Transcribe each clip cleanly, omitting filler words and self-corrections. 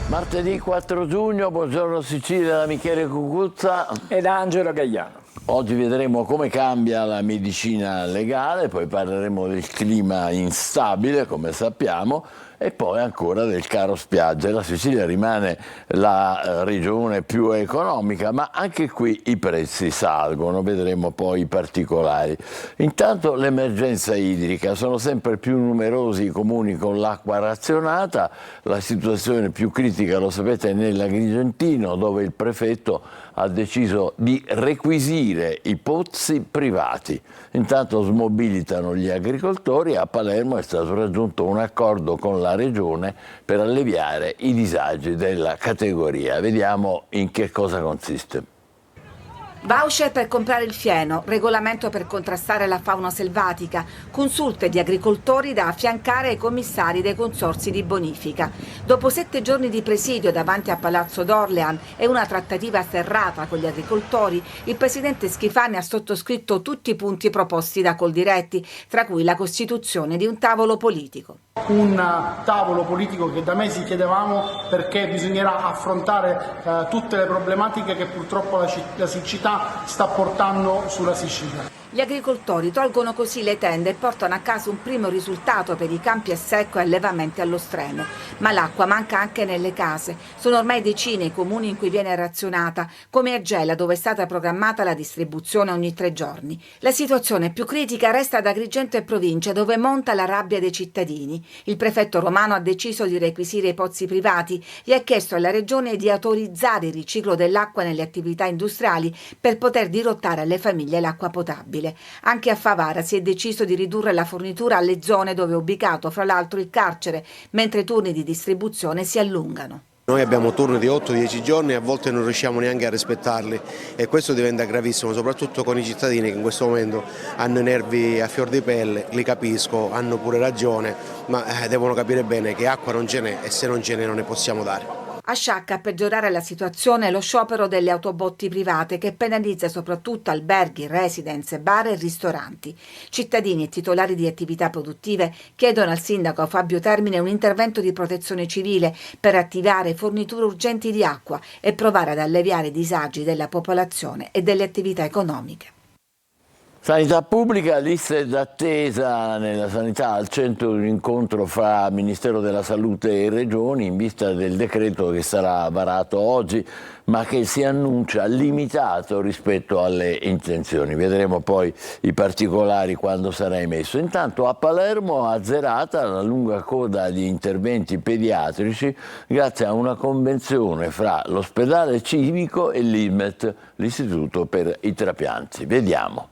Martedì 4 giugno, buongiorno Sicilia da Michele Cucuzza e da Angelo Gagliano. Oggi vedremo come cambia la medicina legale, poi parleremo del clima instabile, come sappiamo, e poi ancora del caro spiagge. La Sicilia rimane la regione più economica, ma anche qui i prezzi salgono, vedremo poi i particolari. Intanto l'emergenza idrica, sono sempre più numerosi i comuni con l'acqua razionata, la situazione più critica, lo sapete, è nell'Agrigentino, dove il prefetto ha deciso di requisire i pozzi privati. Intanto smobilitano gli agricoltori. A Palermo è stato raggiunto un accordo con la regione per alleviare i disagi della categoria. Vediamo in che cosa consiste. Voucher per comprare il fieno, regolamento per contrastare la fauna selvatica, consulte di agricoltori da affiancare ai commissari dei consorzi di bonifica. Dopo 7 giorni di presidio davanti a Palazzo d'Orlean e una trattativa serrata con gli agricoltori, il presidente Schifani ha sottoscritto tutti i punti proposti da Coldiretti, tra cui la costituzione di un tavolo politico. Un tavolo politico che da mesi chiedevamo, perché bisognerà affrontare tutte le problematiche che purtroppo la siccità sta portando sulla Sicilia. Gli agricoltori tolgono così le tende e portano a casa un primo risultato per i campi a secco e allevamenti allo stremo. Ma l'acqua manca anche nelle case. Sono ormai decine i comuni in cui viene razionata, come a Gela, dove è stata programmata la distribuzione ogni 3 giorni. La situazione più critica resta ad Agrigento e provincia, dove monta la rabbia dei cittadini. Il prefetto romano ha deciso di requisire i pozzi privati e ha chiesto alla regione di autorizzare il riciclo dell'acqua nelle attività industriali per poter dirottare alle famiglie l'acqua potabile. Anche a Favara si è deciso di ridurre la fornitura alle zone dove è ubicato, fra l'altro, il carcere, mentre i turni di distribuzione si allungano. Noi abbiamo turni di 8-10 giorni e a volte non riusciamo neanche a rispettarli e questo diventa gravissimo, soprattutto con i cittadini che in questo momento hanno i nervi a fior di pelle, li capisco, hanno pure ragione, ma devono capire bene che acqua non ce n'è e se non ce n'è non ne possiamo dare. A Sciacca a peggiorare la situazione è lo sciopero delle autobotti private che penalizza soprattutto alberghi, residence, bar e ristoranti. Cittadini e titolari di attività produttive chiedono al sindaco Fabio Termine un intervento di protezione civile per attivare forniture urgenti di acqua e provare ad alleviare i disagi della popolazione e delle attività economiche. Sanità pubblica, liste d'attesa nella sanità, al centro di un incontro fra Ministero della Salute e Regioni in vista del decreto che sarà varato oggi, ma che si annuncia limitato rispetto alle intenzioni. Vedremo poi i particolari quando sarà emesso. Intanto a Palermo azzerata la lunga coda di interventi pediatrici grazie a una convenzione fra l'ospedale civico e l'ISMET, l'Istituto per i Trapianti. Vediamo.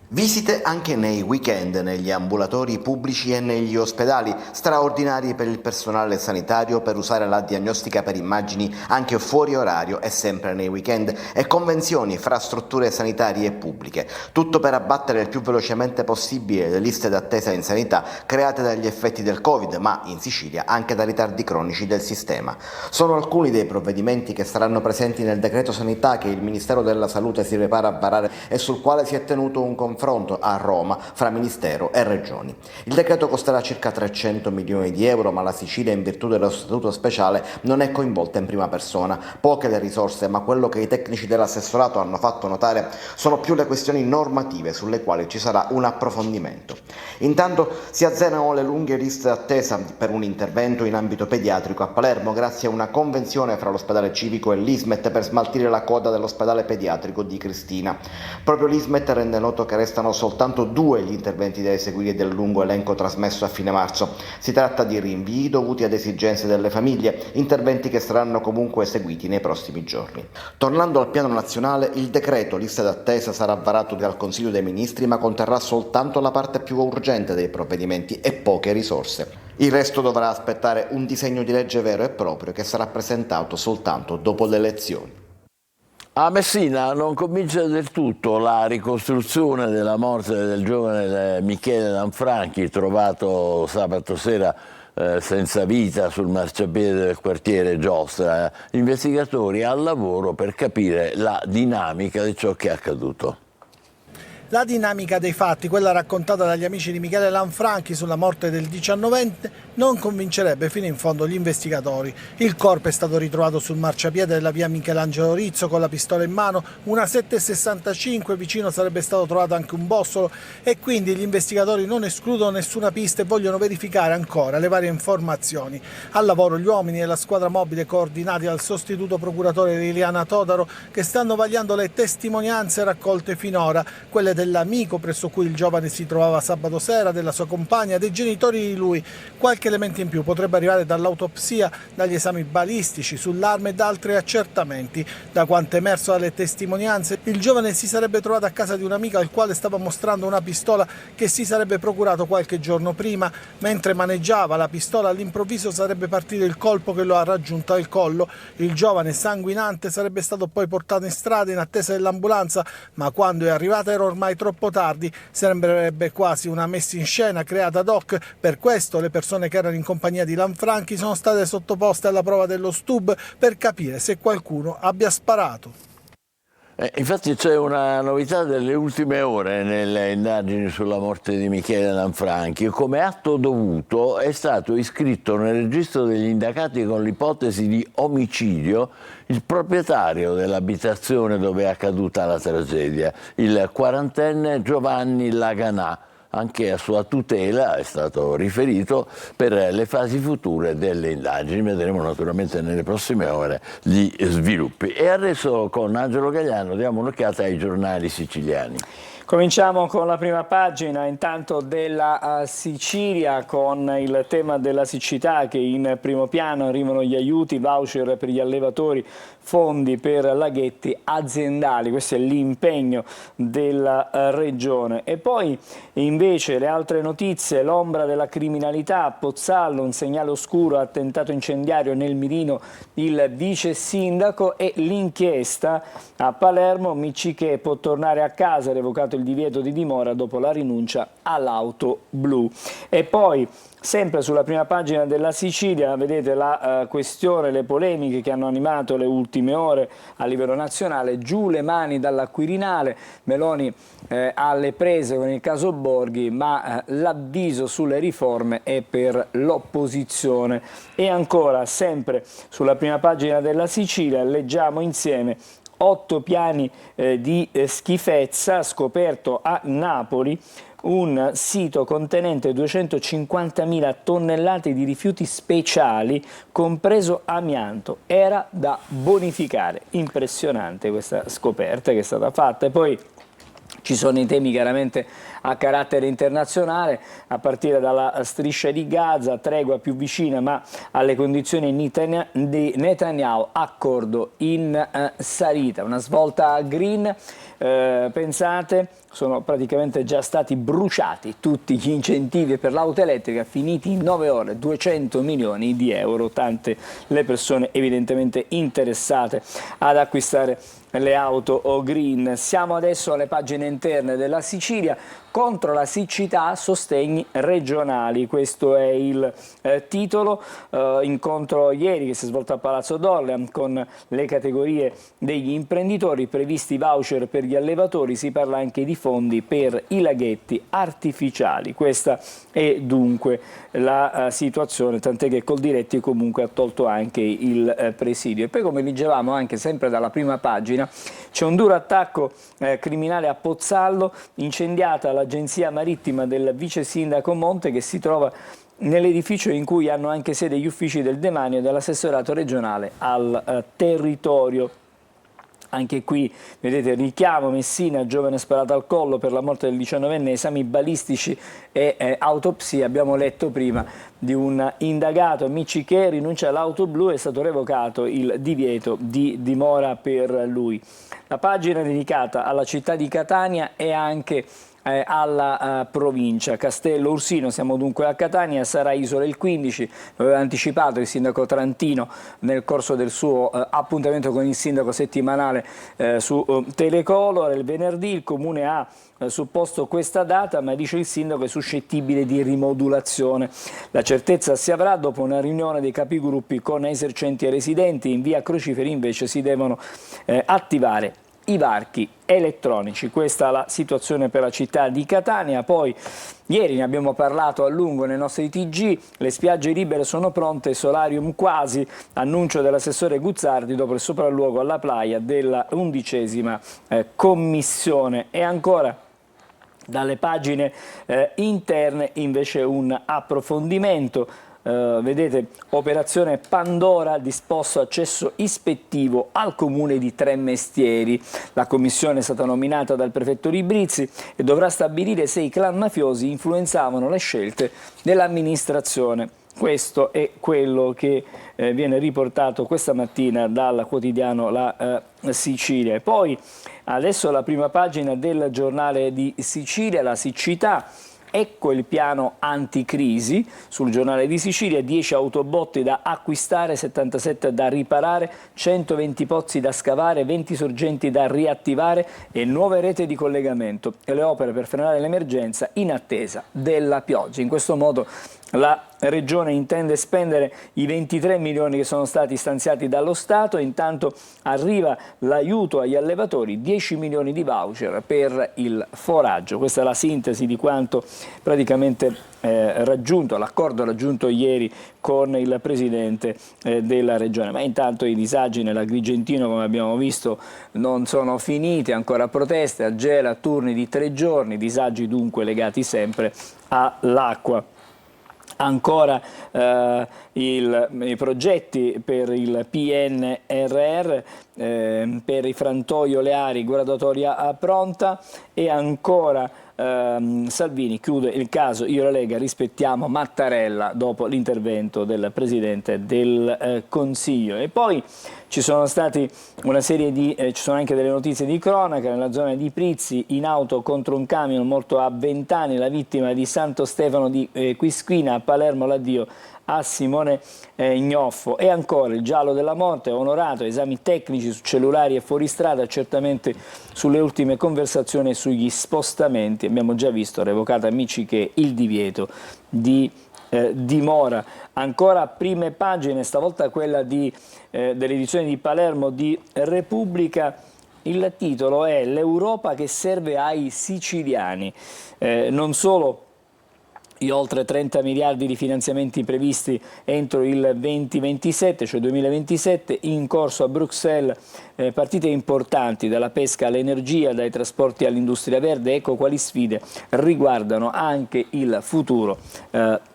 Visite anche nei weekend negli ambulatori pubblici e negli ospedali, straordinari per il personale sanitario per usare la diagnostica per immagini anche fuori orario e sempre nei weekend, e convenzioni fra strutture sanitarie pubbliche. Tutto per abbattere il più velocemente possibile le liste d'attesa in sanità create dagli effetti del Covid, ma in Sicilia anche da ritardi cronici del sistema. Sono alcuni dei provvedimenti che saranno presenti nel decreto sanità che il Ministero della Salute si prepara a varare e sul quale si è tenuto un confronto a Roma fra Ministero e Regioni. Il decreto costerà circa 300 milioni di euro, ma la Sicilia, in virtù dello statuto speciale, non è coinvolta in prima persona. Poche le risorse, ma quello che i tecnici dell'assessorato hanno fatto notare sono più le questioni normative sulle quali ci sarà un approfondimento. Intanto si azzerano le lunghe liste d'attesa per un intervento in ambito pediatrico a Palermo grazie a una convenzione fra l'ospedale civico e l'ISMET per smaltire la coda dell'ospedale pediatrico di Cristina. Proprio l'ISMET rende noto che restano soltanto 2 gli interventi da eseguire del lungo elenco trasmesso a fine marzo. Si tratta di rinvii dovuti ad esigenze delle famiglie, interventi che saranno comunque eseguiti nei prossimi giorni. Tornando al piano nazionale, il decreto liste d'attesa sarà varato dal Consiglio dei Ministri, ma conterrà soltanto la parte più urgente dei provvedimenti e poche risorse. Il resto dovrà aspettare un disegno di legge vero e proprio che sarà presentato soltanto dopo le elezioni. A Messina non comincia del tutto la ricostruzione della morte del giovane Michele Lanfranchi, trovato sabato sera senza vita sul marciapiede del quartiere Giostra. Investigatori al lavoro per capire la dinamica di ciò che è accaduto. La dinamica dei fatti, quella raccontata dagli amici di Michele Lanfranchi sulla morte del 19enne, non convincerebbe fino in fondo gli investigatori. Il corpo è stato ritrovato sul marciapiede della via Michelangelo Rizzo con la pistola in mano, una 7,65, vicino sarebbe stato trovato anche un bossolo e quindi gli investigatori non escludono nessuna pista e vogliono verificare ancora le varie informazioni. Al lavoro gli uomini e la squadra mobile coordinati dal sostituto procuratore Liliana Todaro che stanno vagliando le testimonianze raccolte finora, quelle dell'amico presso cui il giovane si trovava sabato sera, della sua compagna, dei genitori di lui. Qualche elemento in più potrebbe arrivare dall'autopsia, dagli esami balistici sull'arma e da altri accertamenti. Da quanto emerso dalle testimonianze, il giovane si sarebbe trovato a casa di un amico al quale stava mostrando una pistola che si sarebbe procurato qualche giorno prima. Mentre maneggiava la pistola, all'improvviso sarebbe partito il colpo che lo ha raggiunto al collo. Il giovane, sanguinante, sarebbe stato poi portato in strada in attesa dell'ambulanza, ma quando è arrivata era ormai troppo tardi. Sembrerebbe quasi una messa in scena creata ad hoc. Per questo le persone che erano in compagnia di Lanfranchi sono state sottoposte alla prova dello STUB per capire se qualcuno abbia sparato. Infatti c'è una novità delle ultime ore nelle indagini sulla morte di Michele Lanfranchi. Come atto dovuto è stato iscritto nel registro degli indagati con l'ipotesi di omicidio il proprietario dell'abitazione dove è accaduta la tragedia, il 40enne Giovanni Laganà. Anche a sua tutela è stato riferito per le fasi future delle indagini. Vedremo naturalmente nelle prossime ore gli sviluppi. E adesso con Angelo Gagliano diamo un'occhiata ai giornali siciliani. Cominciamo con la prima pagina intanto della Sicilia con il tema della siccità che in primo piano arrivano gli aiuti, voucher per gli allevatori, fondi per laghetti aziendali, questo è l'impegno della regione. E poi invece le altre notizie, l'ombra della criminalità a Pozzallo, un segnale oscuro, attentato incendiario nel mirino il vice sindaco e l'inchiesta a Palermo, Miccichè può tornare a casa, revocato il divieto di dimora dopo la rinuncia all'auto blu. E poi sempre sulla prima pagina della Sicilia vedete la questione, le polemiche che hanno animato le ultime ore a livello nazionale, giù le mani dalla Quirinale, Meloni alle prese con il caso Borghi, ma l'avviso sulle riforme è per l'opposizione. E ancora sempre sulla prima pagina della Sicilia leggiamo insieme 8 piani di schifezza, scoperto a Napoli un sito contenente 250.000 tonnellate di rifiuti speciali, compreso amianto. Era da bonificare. Impressionante questa scoperta che è stata fatta. E poi ci sono i temi chiaramente a carattere internazionale, a partire dalla striscia di Gaza, tregua più vicina ma alle condizioni di Netanyahu, accordo in salita, una svolta green, pensate, sono praticamente già stati bruciati tutti gli incentivi per l'auto elettrica, finiti in 9 ore, 200 milioni di euro, tante le persone evidentemente interessate ad acquistare le auto green. Siamo adesso alle pagine interne della Sicilia. Contro la siccità, sostegni regionali, questo è il titolo. Incontro ieri che si è svolto a Palazzo Dorlean con le categorie degli imprenditori, previsti voucher per gli allevatori, si parla anche di fondi per i laghetti artificiali. Questa è dunque la situazione, tant'è che Coldiretti comunque ha tolto anche il presidio. E poi, come leggevamo anche sempre dalla prima pagina, c'è un duro attacco criminale a Pozzallo, incendiata l'agenzia marittima del vice sindaco Monte, che si trova nell'edificio in cui hanno anche sede gli uffici del demanio e dell'assessorato regionale al territorio. Anche qui vedete richiamo Messina, giovane sparato al collo per la morte del 19enne, esami balistici e autopsia. Abbiamo letto prima di un indagato Miccichè, rinuncia all'auto blu, è stato revocato il divieto di dimora per lui. La pagina dedicata alla città di Catania e anche alla provincia. Castello Ursino, siamo dunque a Catania, sarà isola il 15, lo aveva anticipato il sindaco Trantino nel corso del suo appuntamento con il sindaco settimanale su Telecolor. Il venerdì il comune ha supposto questa data, ma dice il sindaco è suscettibile di rimodulazione. La certezza si avrà dopo una riunione dei capigruppi con esercenti e residenti. In via Crociferi invece si devono attivare i varchi elettronici. Questa è la situazione per la città di Catania. Poi ieri ne abbiamo parlato a lungo nei nostri TG, le spiagge libere sono pronte, solarium quasi, annuncio dell'assessore Guzzardi dopo il sopralluogo alla playa della 11ª commissione. E ancora dalle pagine interne invece un approfondimento. Vedete, operazione Pandora, disposto accesso ispettivo al comune di Tremestieri. La commissione è stata nominata dal prefetto Librizzi e dovrà stabilire se i clan mafiosi influenzavano le scelte dell'amministrazione. Questo è quello che viene riportato questa mattina dal quotidiano La Sicilia. E poi adesso la prima pagina del giornale di Sicilia, la siccità. Ecco il piano anticrisi sul giornale di Sicilia: 10 autobotti da acquistare, 77 da riparare, 120 pozzi da scavare, 20 sorgenti da riattivare e nuove reti di collegamento e le opere per frenare l'emergenza in attesa della pioggia. In questo modo la Regione intende spendere i 23 milioni che sono stati stanziati dallo Stato. Intanto arriva l'aiuto agli allevatori, 10 milioni di voucher per il foraggio. Questa è la sintesi di quanto praticamente raggiunto, l'accordo raggiunto ieri con il Presidente della Regione. Ma intanto i disagi nell'Agrigentino, come abbiamo visto, non sono finiti, ancora proteste, a gela, a turni di 3 giorni, disagi dunque legati sempre all'acqua. Ancora i progetti per il PNRR, per i frantoi oleari, graduatoria pronta. E ancora Salvini chiude il caso Io la Lega rispettiamo Mattarella dopo l'intervento del Presidente del Consiglio. E poi ci sono stati una serie di, ci sono anche delle notizie di cronaca. Nella zona di Prizzi, in auto contro un camion, morto a 20 anni, la vittima di Santo Stefano di Quisquina. A Palermo l'addio a Simone Gnoffo. E ancora il giallo della morte, onorato, esami tecnici su cellulari e fuoristrada, certamente sulle ultime conversazioni e sugli spostamenti. Abbiamo già visto, revocata amici, che il divieto di dimora. Ancora prime pagine, stavolta quella dell'edizione di Palermo di Repubblica. Il titolo è "L'Europa che serve ai siciliani". Non solo gli oltre 30 miliardi di finanziamenti previsti entro il 2027, cioè 2027, in corso a Bruxelles partite importanti, dalla pesca all'energia, dai trasporti all'industria verde. Ecco quali sfide riguardano anche il futuro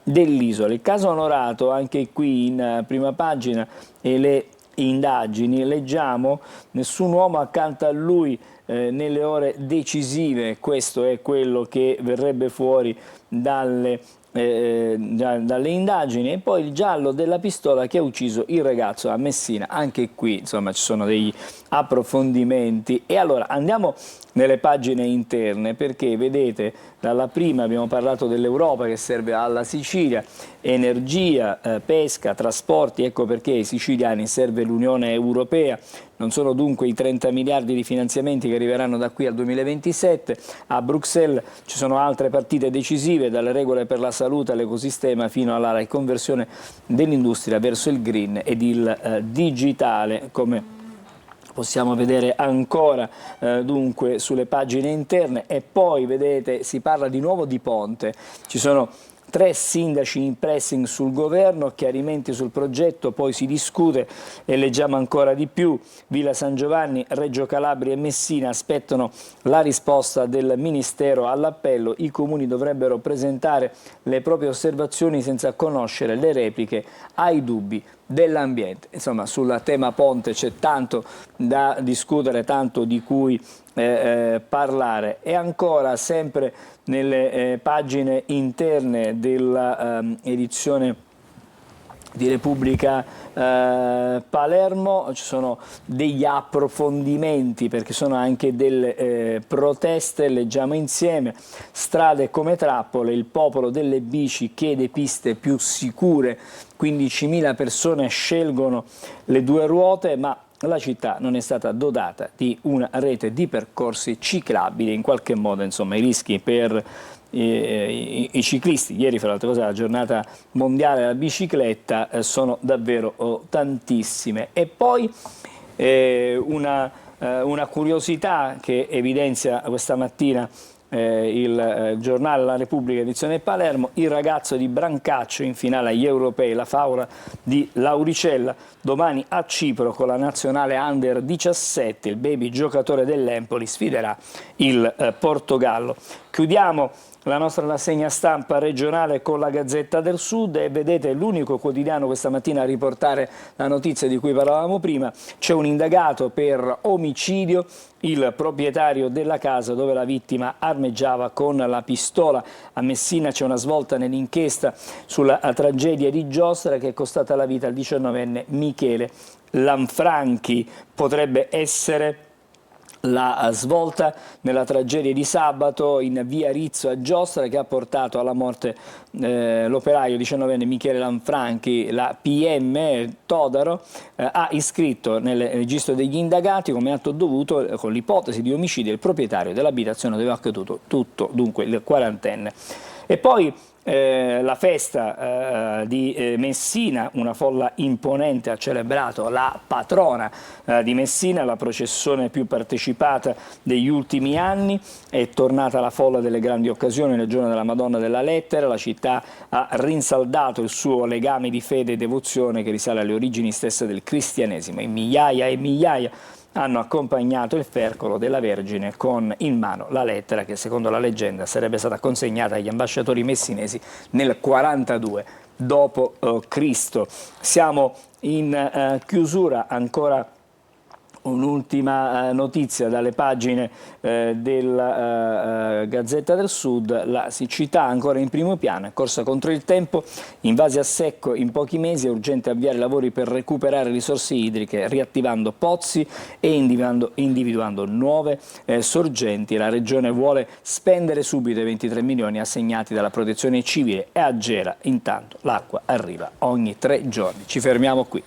dell'isola. Il caso Onorato, anche qui in prima pagina, e le indagini. Leggiamo: nessun uomo accanto a lui nelle ore decisive. Questo è quello che verrebbe fuori dalle indagini. E poi il giallo della pistola che ha ucciso il ragazzo a Messina. Anche qui insomma ci sono degli approfondimenti. E allora andiamo nelle pagine interne, perché vedete, dalla prima abbiamo parlato dell'Europa che serve alla Sicilia, energia, pesca, trasporti. Ecco perché ai siciliani serve l'Unione Europea. Non sono dunque i 30 miliardi di finanziamenti che arriveranno da qui al 2027. A Bruxelles ci sono altre partite decisive, dalle regole per la salute all'ecosistema fino alla riconversione dell'industria verso il green ed il digitale, come possiamo vedere ancora dunque sulle pagine interne. E poi vedete, si parla di nuovo di Ponte. Ci sono 3 sindaci in pressing sul governo, chiarimenti sul progetto, poi si discute e leggiamo ancora di più. Villa San Giovanni, Reggio Calabria e Messina aspettano la risposta del Ministero all'appello. I comuni dovrebbero presentare le proprie osservazioni senza conoscere le repliche ai dubbi dell'ambiente. Insomma, sul tema Ponte c'è tanto da discutere, tanto di cui parlare. E ancora sempre nelle pagine interne dell'edizione di Repubblica Palermo ci sono degli approfondimenti, perché sono anche delle proteste. Leggiamo insieme: strade come trappole, il popolo delle bici chiede piste più sicure, 15.000 persone scelgono le 2 ruote, ma la città non è stata dotata di una rete di percorsi ciclabili. In qualche modo insomma i rischi per i ciclisti, ieri fra l'altra cosa la giornata mondiale della bicicletta, sono davvero tantissime. E poi una una curiosità che evidenzia questa mattina il giornale La Repubblica edizione Palermo: il ragazzo di Brancaccio in finale agli europei, la favola di Lauricella, domani a Cipro con la nazionale Under 17, il baby giocatore dell'Empoli sfiderà il Portogallo. Chiudiamo la nostra rassegna stampa regionale con la Gazzetta del Sud e vedete l'unico quotidiano questa mattina a riportare la notizia di cui parlavamo prima. C'è un indagato per omicidio, il proprietario della casa dove la vittima armeggiava con la pistola. A Messina c'è una svolta nell'inchiesta sulla tragedia di Giostra che è costata la vita al 19enne Michele Lanfranchi. Potrebbe essere la svolta nella tragedia di sabato in via Rizzo a Giostra che ha portato alla morte l'operaio 19enne Michele Lanfranchi. La PM Todaro ha iscritto nel registro degli indagati come atto dovuto con l'ipotesi di omicidio il proprietario dell'abitazione dove è accaduto tutto, dunque il quarantenne. E poi la festa di Messina, una folla imponente ha celebrato la patrona di Messina, la processione più partecipata degli ultimi anni. È tornata la folla delle grandi occasioni nel giorno della Madonna della Lettera. La città ha rinsaldato il suo legame di fede e devozione che risale alle origini stesse del cristianesimo, e migliaia hanno accompagnato il fercolo della Vergine con in mano la lettera che secondo la leggenda sarebbe stata consegnata agli ambasciatori messinesi nel 42 d.C. Siamo in chiusura, ancora un'ultima notizia dalle pagine della Gazzetta del Sud. La siccità ancora in primo piano, è corsa contro il tempo, invasi a secco in pochi mesi, è urgente avviare lavori per recuperare risorse idriche riattivando pozzi e individuando nuove sorgenti. La Regione vuole spendere subito i 23 milioni assegnati dalla Protezione Civile e a Gela intanto l'acqua arriva ogni 3 giorni. Ci fermiamo qui.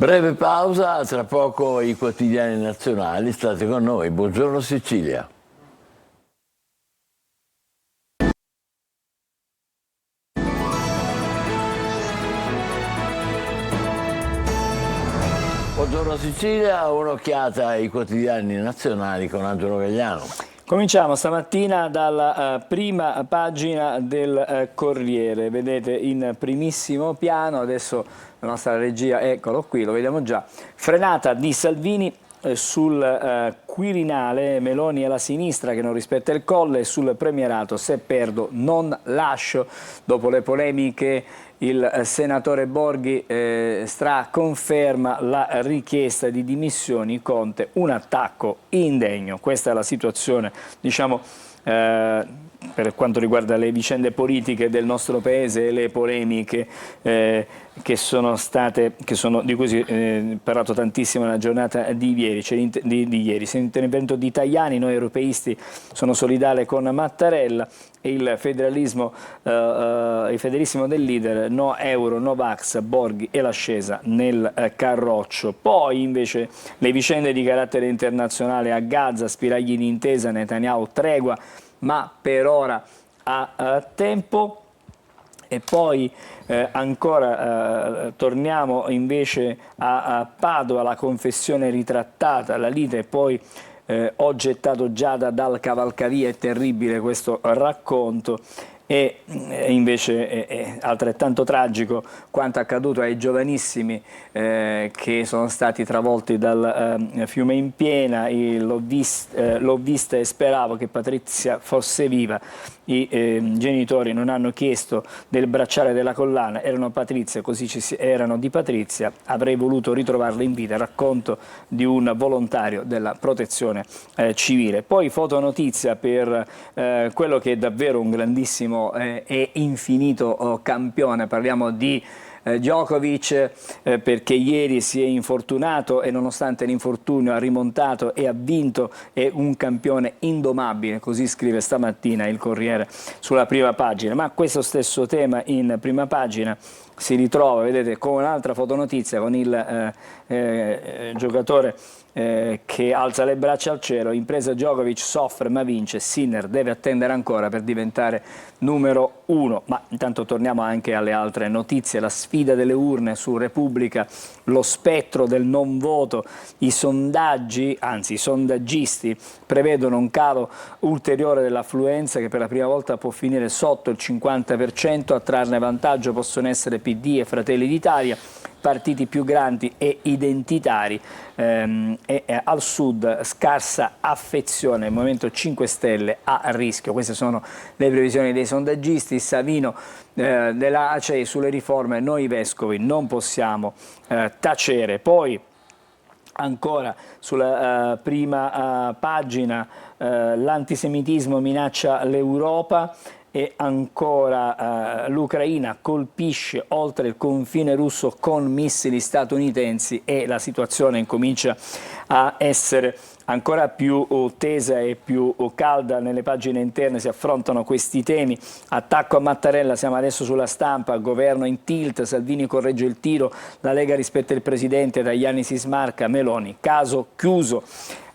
Breve pausa, tra poco i quotidiani nazionali, state con noi. Buongiorno Sicilia. Buongiorno Sicilia, un'occhiata ai quotidiani nazionali con Angelo Gagliano. Cominciamo stamattina dalla prima pagina del Corriere, vedete in primissimo piano, adesso la nostra regia, eccolo qui, lo vediamo già, frenata di Salvini sul Quirinale, Meloni e la sinistra che non rispetta il Colle, sul premierato se perdo non lascio. Dopo le polemiche il senatore Borghi conferma la richiesta di dimissioni Conte, un attacco indegno. Questa è la situazione, diciamo, per quanto riguarda le vicende politiche del nostro paese e le polemiche di cui si è parlato tantissimo nella giornata di ieri. C'è l'intervento di Tajani, noi europeisti sono solidali con Mattarella, e il federalismo del leader, no euro, no Vax, Borghi e l'ascesa nel carroccio. Poi invece le vicende di carattere internazionale a Gaza, spiragli di intesa, Netanyahu tregua, ma per ora ha tempo. E poi ancora torniamo invece a Padova, la confessione ritrattata, la lite poi ho gettato Giada dal cavalcavia, è terribile questo racconto. E invece è altrettanto tragico quanto accaduto ai giovanissimi che sono stati travolti dal fiume in piena. L'ho vista e speravo che Patrizia fosse viva. I genitori non hanno chiesto del bracciale della collana, erano di Patrizia, avrei voluto ritrovarla in vita, racconto di un volontario della protezione civile. Poi fotonotizia per quello che è davvero un grandissimo e infinito campione, parliamo di Djokovic, perché ieri si è infortunato e nonostante l'infortunio ha rimontato e ha vinto, è un campione indomabile, così scrive stamattina il Corriere sulla prima pagina. Ma questo stesso tema in prima pagina si ritrova, vedete, con un'altra fotonotizia con il giocatore che alza le braccia al cielo. Impresa Djokovic soffre ma vince, Sinner deve attendere ancora per diventare numero 1. Ma intanto torniamo anche alle altre notizie, la sfida delle urne su Repubblica, lo spettro del non voto, i sondaggi, anzi i sondaggisti prevedono un calo ulteriore dell'affluenza che per la prima volta può finire sotto il 50%, a trarne vantaggio possono essere PD e Fratelli d'Italia, partiti più grandi e identitari, e al sud scarsa affezione, il Movimento 5 Stelle a rischio. Queste sono le previsioni dei sondaggisti. Savino della ACEI sulle riforme, noi vescovi non possiamo tacere. Poi ancora sulla prima pagina l'antisemitismo minaccia l'Europa. E ancora l'Ucraina colpisce oltre il confine russo con missili statunitensi e la situazione incomincia a essere ancora più tesa e più calda. Nelle pagine interne si affrontano questi temi. Attacco a Mattarella, siamo adesso sulla Stampa, governo in tilt, Salvini corregge il tiro, la Lega rispetta il presidente, Tajani si smarca, Meloni, caso chiuso.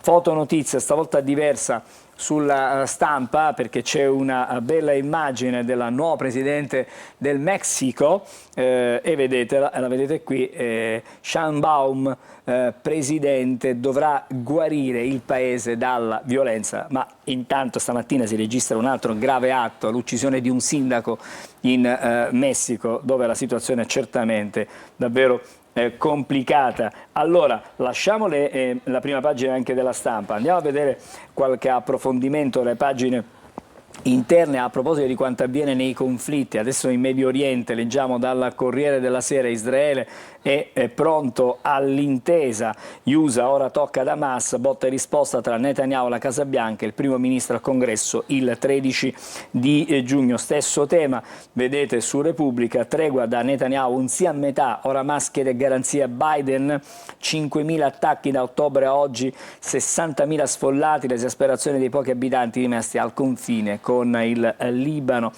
Fotonotizia, stavolta diversa, sulla Stampa, perché c'è una bella immagine della nuova presidente del Messico e vedete, la vedete qui, Sheinbaum, presidente, dovrà guarire il paese dalla violenza. Ma intanto stamattina si registra un altro grave atto, l'uccisione di un sindaco in Messico, dove la situazione è certamente davvero complicata. Allora, lasciamo la prima pagina anche della Stampa, andiamo a vedere qualche approfondimento delle pagine interne a proposito di quanto avviene nei conflitti. Adesso in Medio Oriente leggiamo dal Corriere della Sera: Israele è pronto all'intesa, USA ora tocca ad Hamas, botta e risposta tra Netanyahu e la Casa Bianca, il primo ministro al Congresso il 13 di giugno. Stesso tema, vedete su Repubblica, tregua da Netanyahu, un sì a metà, ora Hamas chiede garanzia Biden, 5.000 attacchi da ottobre a oggi, 60.000 sfollati, l'esasperazione dei pochi abitanti rimasti al confine con il Libano.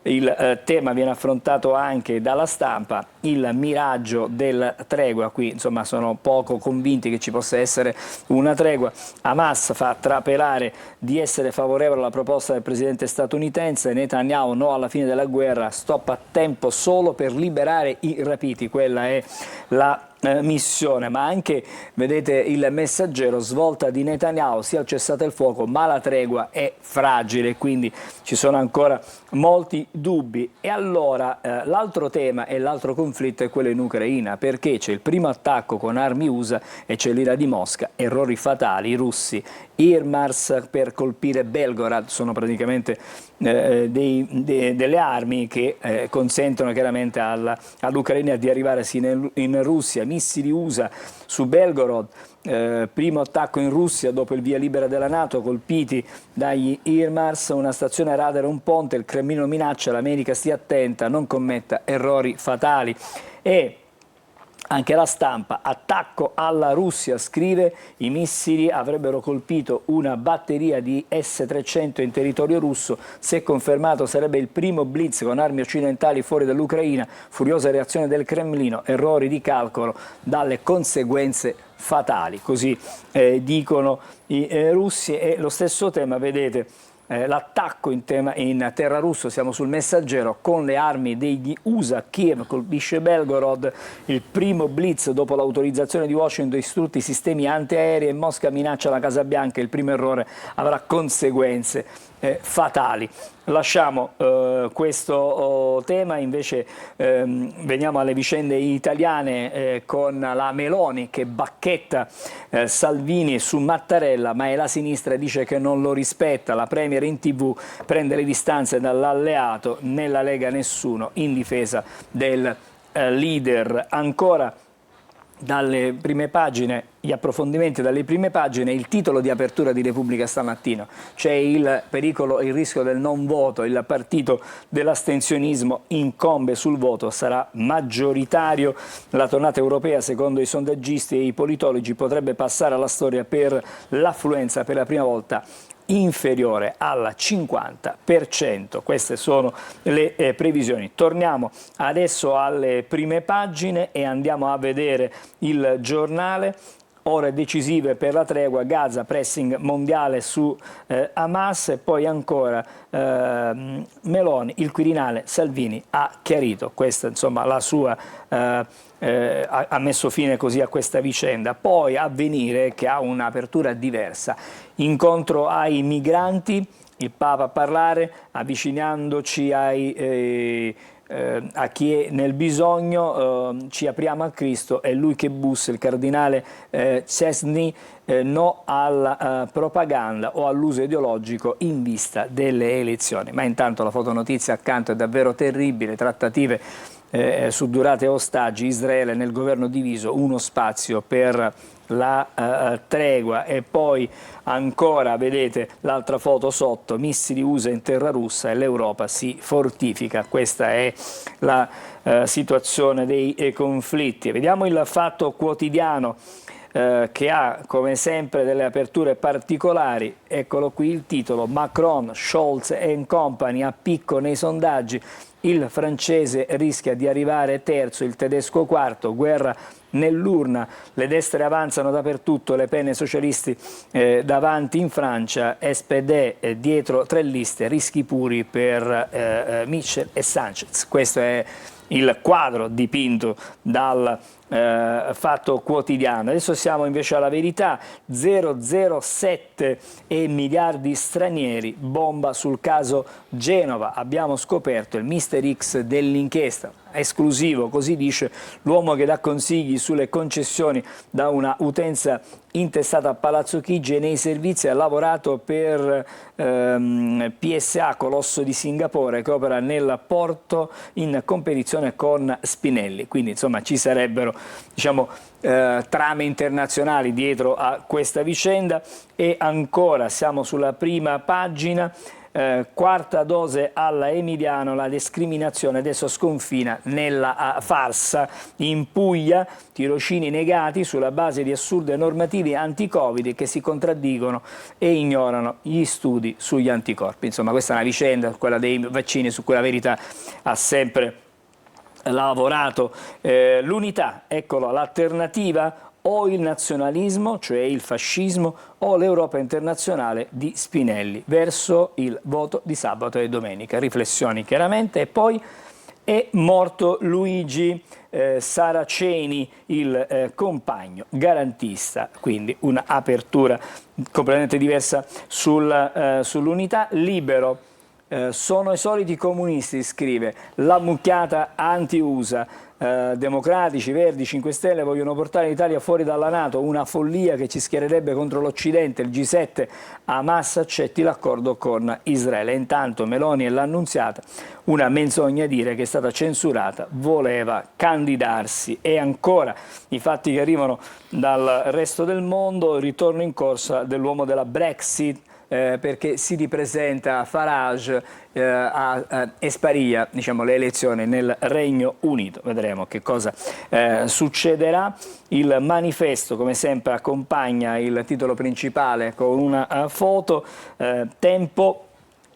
Il tema viene affrontato anche dalla Stampa, il miraggio del tregua. Qui insomma sono poco convinti che ci possa essere una tregua. Hamas fa trapelare di essere favorevole alla proposta del presidente statunitense, Netanyahu no alla fine della guerra, stop a tempo solo per liberare i rapiti, quella è la missione. Ma anche, vedete, il Messaggero, svolta di Netanyahu, sia il cessate il fuoco ma la tregua è fragile, quindi ci sono ancora molti dubbi. E allora l'altro tema e l'altro conflitto è quello in Ucraina, perché c'è il primo attacco con armi USA e c'è l'ira di Mosca, errori fatali, i russi, HIMARS per colpire Belgorod, sono praticamente delle armi che consentono chiaramente all'Ucraina di arrivare in Russia. Missili USA su Belgorod, primo attacco in Russia dopo il via libera della NATO, colpiti dagli HIMARS, una stazione radar, un ponte, il Cremlino minaccia, l'America stia attenta, non commetta errori fatali. E anche la Stampa, attacco alla Russia, scrive, i missili avrebbero colpito una batteria di S-300 in territorio russo, se confermato sarebbe il primo blitz con armi occidentali fuori dall'Ucraina, furiosa reazione del Cremlino, errori di calcolo dalle conseguenze fatali, così dicono i russi. E lo stesso tema, vedete, l'attacco in terra russo, siamo sul Messaggero, con le armi degli USA, Kiev colpisce Belgorod, il primo blitz dopo l'autorizzazione di Washington, distrutti i sistemi antiaerei e Mosca minaccia la Casa Bianca, il primo errore avrà conseguenze fatali. Lasciamo questo tema, invece veniamo alle vicende italiane con la Meloni che bacchetta Salvini su Mattarella, ma è la sinistra, dice che non lo rispetta. La Premier in TV prende le distanze dall'alleato, nella Lega nessuno in difesa del leader. Ancora dalle prime pagine, gli approfondimenti dalle prime pagine, il titolo di apertura di Repubblica stamattina: c'è il pericolo, il rischio del non voto, il partito dell'astensionismo incombe sul voto, sarà maggioritario, la tornata europea secondo i sondaggisti e i politologi potrebbe passare alla storia per l'affluenza per la prima volta inferiore al 50%. Queste sono le previsioni. Torniamo adesso alle prime pagine e andiamo a vedere il giornale. Ore decisive per la tregua, Gaza, pressing mondiale su Hamas, e poi ancora Meloni, il Quirinale, Salvini ha chiarito. Questa insomma la sua ha messo fine così a questa vicenda. Poi Avvenire, che ha un'apertura diversa, incontro ai migranti, il Papa a parlare, avvicinandoci a chi è nel bisogno, ci apriamo a Cristo, è lui che bussa, il cardinale Cesny, no alla propaganda o all'uso ideologico in vista delle elezioni. Ma intanto la fotonotizia accanto è davvero terribile, trattative su durate ostaggi, Israele nel governo diviso, uno spazio per la tregua, e poi ancora vedete l'altra foto sotto, missili USA in terra russa e l'Europa si fortifica. Questa è la situazione dei conflitti. Vediamo il Fatto Quotidiano, che ha come sempre delle aperture particolari. Eccolo qui il titolo: Macron, Scholz and company a picco nei sondaggi, il francese rischia di arrivare terzo, il tedesco quarto, guerra nell'urna, le destre avanzano dappertutto, Le Pen e socialisti davanti in Francia, SPD dietro 3 liste, rischi puri per Michel e Sanchez. Questo è il quadro dipinto dal Fatto Quotidiano. Adesso siamo invece alla Verità. 007 e miliardi stranieri, bomba sul caso Genova. Abbiamo scoperto il Mister X dell'inchiesta, esclusivo, così dice l'uomo che dà consigli sulle concessioni da una utenza intestata a Palazzo Chigi e nei servizi. Ha lavorato per PSA, colosso di Singapore, che opera nel porto in competizione con Spinelli. Quindi insomma ci sarebbero, diciamo, trame internazionali dietro a questa vicenda. E ancora siamo sulla prima pagina. Quarta dose alla Emiliano, la discriminazione adesso sconfina nella farsa. In Puglia tirocini negati sulla base di assurde normative anti-Covid che si contraddicono e ignorano gli studi sugli anticorpi. Insomma, questa è una vicenda, quella dei vaccini, su cui la Verità ha sempre lavorato. L'Unità, eccolo, l'alternativa: o il nazionalismo, cioè il fascismo, o l'Europa internazionale di Spinelli, verso il voto di sabato e domenica. Riflessioni chiaramente. E poi è morto Luigi Saraceni, il compagno garantista, quindi un'apertura completamente diversa sull'Unità. Libero. Sono i soliti comunisti, scrive, la mucchiata anti-USA. Democratici, Verdi, 5 Stelle vogliono portare l'Italia fuori dalla NATO, una follia che ci schiererebbe contro l'Occidente. Il G7, Hamas accetti l'accordo con Israele. Intanto Meloni e l'Annunziata, una menzogna dire che è stata censurata, voleva candidarsi. E ancora i fatti che arrivano dal resto del mondo: ritorno in corsa dell'uomo della Brexit, perché si ripresenta Farage a Esparilla, diciamo, le elezioni nel Regno Unito. Vedremo che cosa succederà. Il Manifesto, come sempre, accompagna il titolo principale con una foto, tempo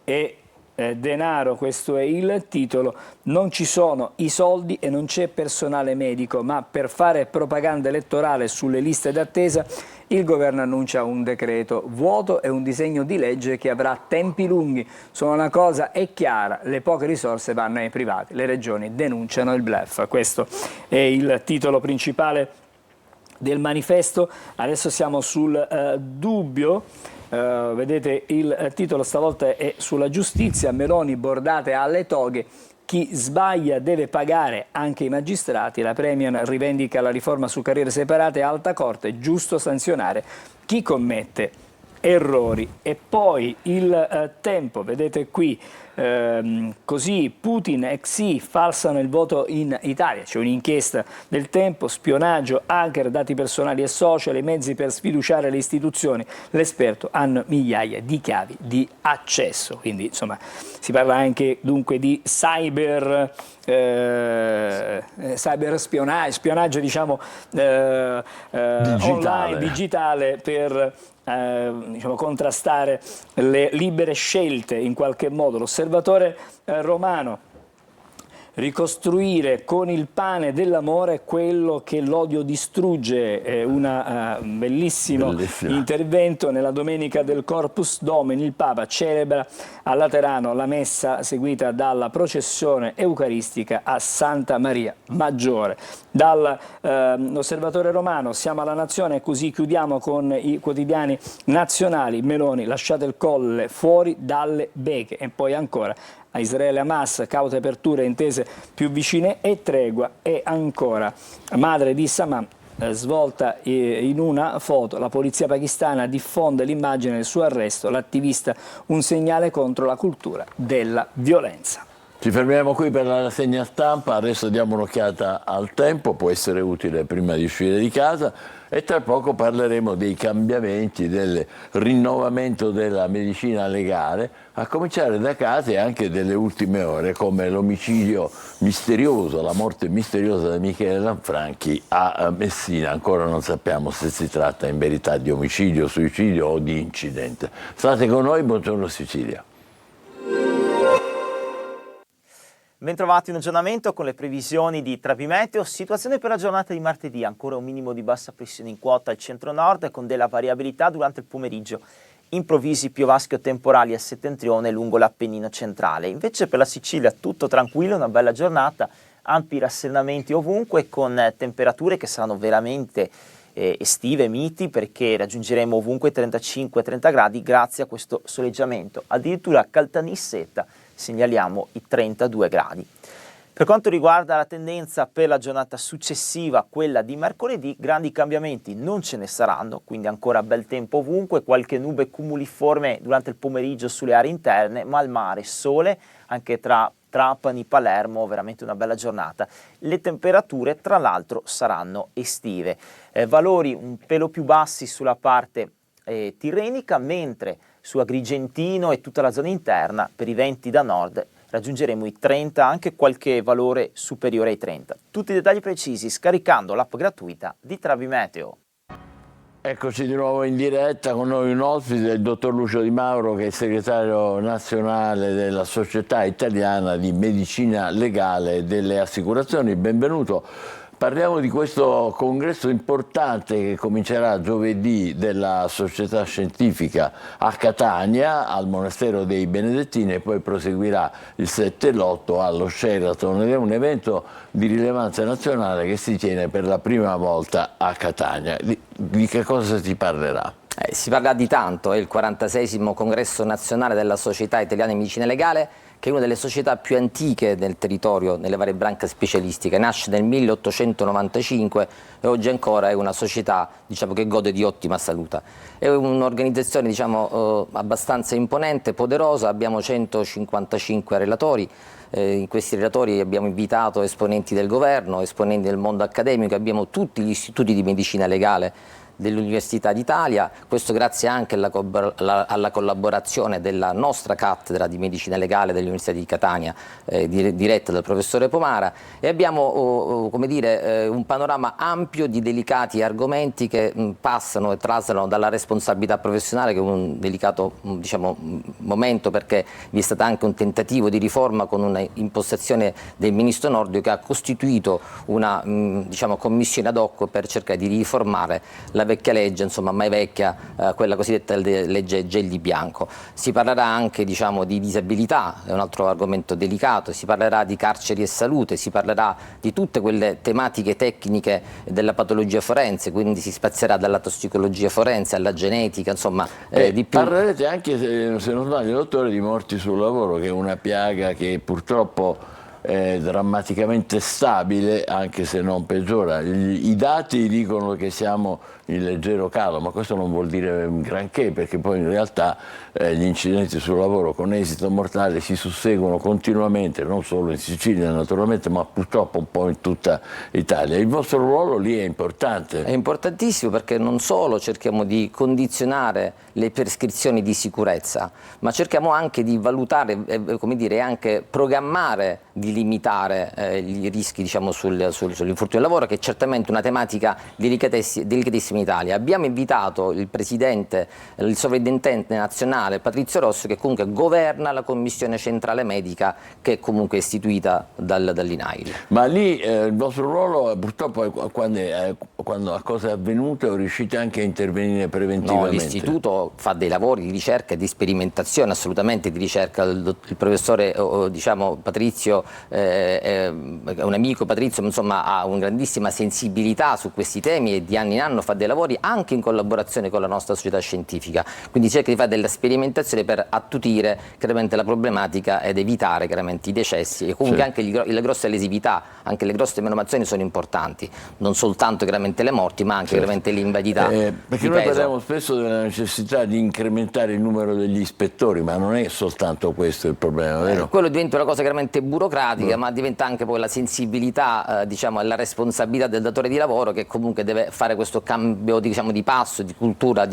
e denaro, questo è il titolo. Non ci sono i soldi e non c'è personale medico, ma per fare propaganda elettorale sulle liste d'attesa il governo annuncia un decreto vuoto e un disegno di legge che avrà tempi lunghi. Solo una cosa è chiara: le poche risorse vanno ai privati, le regioni denunciano il bluff. Questo è il titolo principale del Manifesto. Adesso siamo sul Dubbio. Vedete il titolo stavolta è sulla giustizia: Meloni bordate alle toghe, chi sbaglia deve pagare, anche i magistrati. La Premier rivendica la riforma su carriere separate, alta corte, giusto sanzionare chi commette errori. E poi il Tempo, vedete qui, così Putin e Xi falsano il voto in Italia, c'è un'inchiesta del Tempo, spionaggio, hacker, dati personali e social, i mezzi per sfiduciare le istituzioni, l'esperto hanno migliaia di chiavi di accesso, quindi insomma si parla anche dunque di spionaggio diciamo online, digitale per diciamo, contrastare le libere scelte in qualche modo. L'Osservatore Romano: ricostruire con il pane dell'amore quello che l'odio distrugge, è un bellissimo intervento. Nella domenica del Corpus Domini il Papa celebra a Laterano la messa seguita dalla processione eucaristica a Santa Maria Maggiore. Dall'Osservatore Romano siamo alla Nazione, così chiudiamo con i quotidiani nazionali. Meloni: lasciate il Colle fuori dalle beghe. E poi ancora a Israele Hamas, caute aperture, intese più vicine e tregua. E ancora madre di Samam svolta in una foto, la polizia pakistana diffonde l'immagine del suo arresto, l'attivista un segnale contro la cultura della violenza. Ci fermiamo qui per la rassegna stampa, adesso diamo un'occhiata al tempo, può essere utile prima di uscire di casa, e tra poco parleremo dei cambiamenti, del rinnovamento della medicina legale, a cominciare da casi anche delle ultime ore, come l'omicidio misterioso, la morte misteriosa di Michele Lanfranchi a Messina. Ancora non sappiamo se si tratta in verità di omicidio, suicidio o di incidente. State con noi, buongiorno Sicilia. Bentrovati, un aggiornamento con le previsioni di Trapimeteo. Situazione per la giornata di martedì: ancora un minimo di bassa pressione in quota al centro-nord con della variabilità durante il pomeriggio. Improvvisi piovaschi o temporali a settentrione lungo l'Appennino centrale. Invece per la Sicilia tutto tranquillo, una bella giornata, ampi rasserenamenti ovunque con temperature che saranno veramente estive, miti, perché raggiungeremo ovunque 35-30 gradi grazie a questo soleggiamento. Addirittura a Caltanissetta segnaliamo i 32 gradi. Per quanto riguarda la tendenza per la giornata successiva, quella di mercoledì, grandi cambiamenti non ce ne saranno, quindi ancora bel tempo ovunque, qualche nube cumuliforme durante il pomeriggio sulle aree interne, ma al mare sole, anche tra Trapani, Palermo, veramente una bella giornata. Le temperature tra l'altro saranno estive, valori un pelo più bassi sulla parte tirrenica, mentre su Agrigentino e tutta la zona interna per i venti da nord raggiungeremo i 30, anche qualche valore superiore ai 30. Tutti i dettagli precisi scaricando l'app gratuita di Trapimeteo. Eccoci di nuovo in diretta, con noi un ospite, il dottor Lucio Di Mauro, che è segretario nazionale della Società Italiana di Medicina Legale e delle Assicurazioni. Benvenuto. Parliamo di questo congresso importante che comincerà giovedì della Società Scientifica a Catania, al Monastero dei Benedettini, e poi proseguirà il 7 e l'8 allo Sheraton. Ed è un evento di rilevanza nazionale che si tiene per la prima volta a Catania. Di che cosa si parlerà? Si parlerà di tanto, è il 46esimo congresso nazionale della Società Italiana di Medicina Legale, che è una delle società più antiche del territorio nelle varie branche specialistiche. Nasce nel 1895 e oggi ancora è una società, diciamo, che gode di ottima salute. È un'organizzazione, diciamo, abbastanza imponente, poderosa. Abbiamo 155 relatori. In questi relatori abbiamo invitato esponenti del governo, esponenti del mondo accademico, abbiamo tutti gli istituti di medicina legale dell'Università d'Italia, questo grazie anche alla collaborazione della nostra cattedra di medicina legale dell'Università di Catania, diretta dal professore Pomara, e abbiamo come dire, un panorama ampio di delicati argomenti che passano e traslano dalla responsabilità professionale, che è un delicato, diciamo, momento, perché vi è stato anche un tentativo di riforma con una impostazione del ministro Nordio, che ha costituito una diciamo, commissione ad hoc per cercare di riformare la vecchia legge, insomma mai vecchia, quella cosiddetta legge Gelli Bianco. Si parlerà anche, diciamo, di disabilità, è un altro argomento delicato, si parlerà di carceri e salute, si parlerà di tutte quelle tematiche tecniche della patologia forense, quindi si spazierà dalla tossicologia forense alla genetica, insomma di più. Parlerete anche, se non sbaglio, dottore, di morti sul lavoro, che è una piaga che purtroppo è drammaticamente stabile, anche se non peggiora. I dati dicono che siamo in leggero calo, ma questo non vuol dire granché, perché poi in realtà gli incidenti sul lavoro con esito mortale si susseguono continuamente, non solo in Sicilia naturalmente, ma purtroppo un po' in tutta Italia. Il vostro ruolo lì è importante. È importantissimo, perché non solo cerchiamo di condizionare le prescrizioni di sicurezza, ma cerchiamo anche di valutare, come dire, anche programmare di limitare i rischi, diciamo, sull'infortunio del lavoro, che è certamente una tematica delicatissima in Italia. Abbiamo invitato il presidente, il sovrintendente nazionale Patrizio Rosso, che comunque governa la commissione centrale medica, che è comunque istituita dall'INAIL. Ma lì il vostro ruolo purtroppo è quando la cosa è avvenuta, riuscite anche a intervenire preventivamente? No, l'istituto fa dei lavori di ricerca e di sperimentazione, assolutamente di ricerca. Il professore, diciamo, Patrizio è un amico. Patrizio, insomma, ha una grandissima sensibilità su questi temi e di anno in anno fa dei lavori anche in collaborazione con la nostra società scientifica, quindi cerca di fare della sperimentazione per attutire chiaramente la problematica ed evitare chiaramente i decessi, e comunque anche le grosse lesività, anche le grosse menomazioni sono importanti, non soltanto chiaramente le morti, ma anche chiaramente l'invalidità. Perché noi parliamo spesso della necessità di incrementare il numero degli ispettori, ma non è soltanto questo il problema, vero? Quello diventa una cosa chiaramente burocratica, ma diventa anche poi la sensibilità, diciamo, e la responsabilità del datore di lavoro, che comunque deve fare questo cambio, diciamo, di passo, di cultura,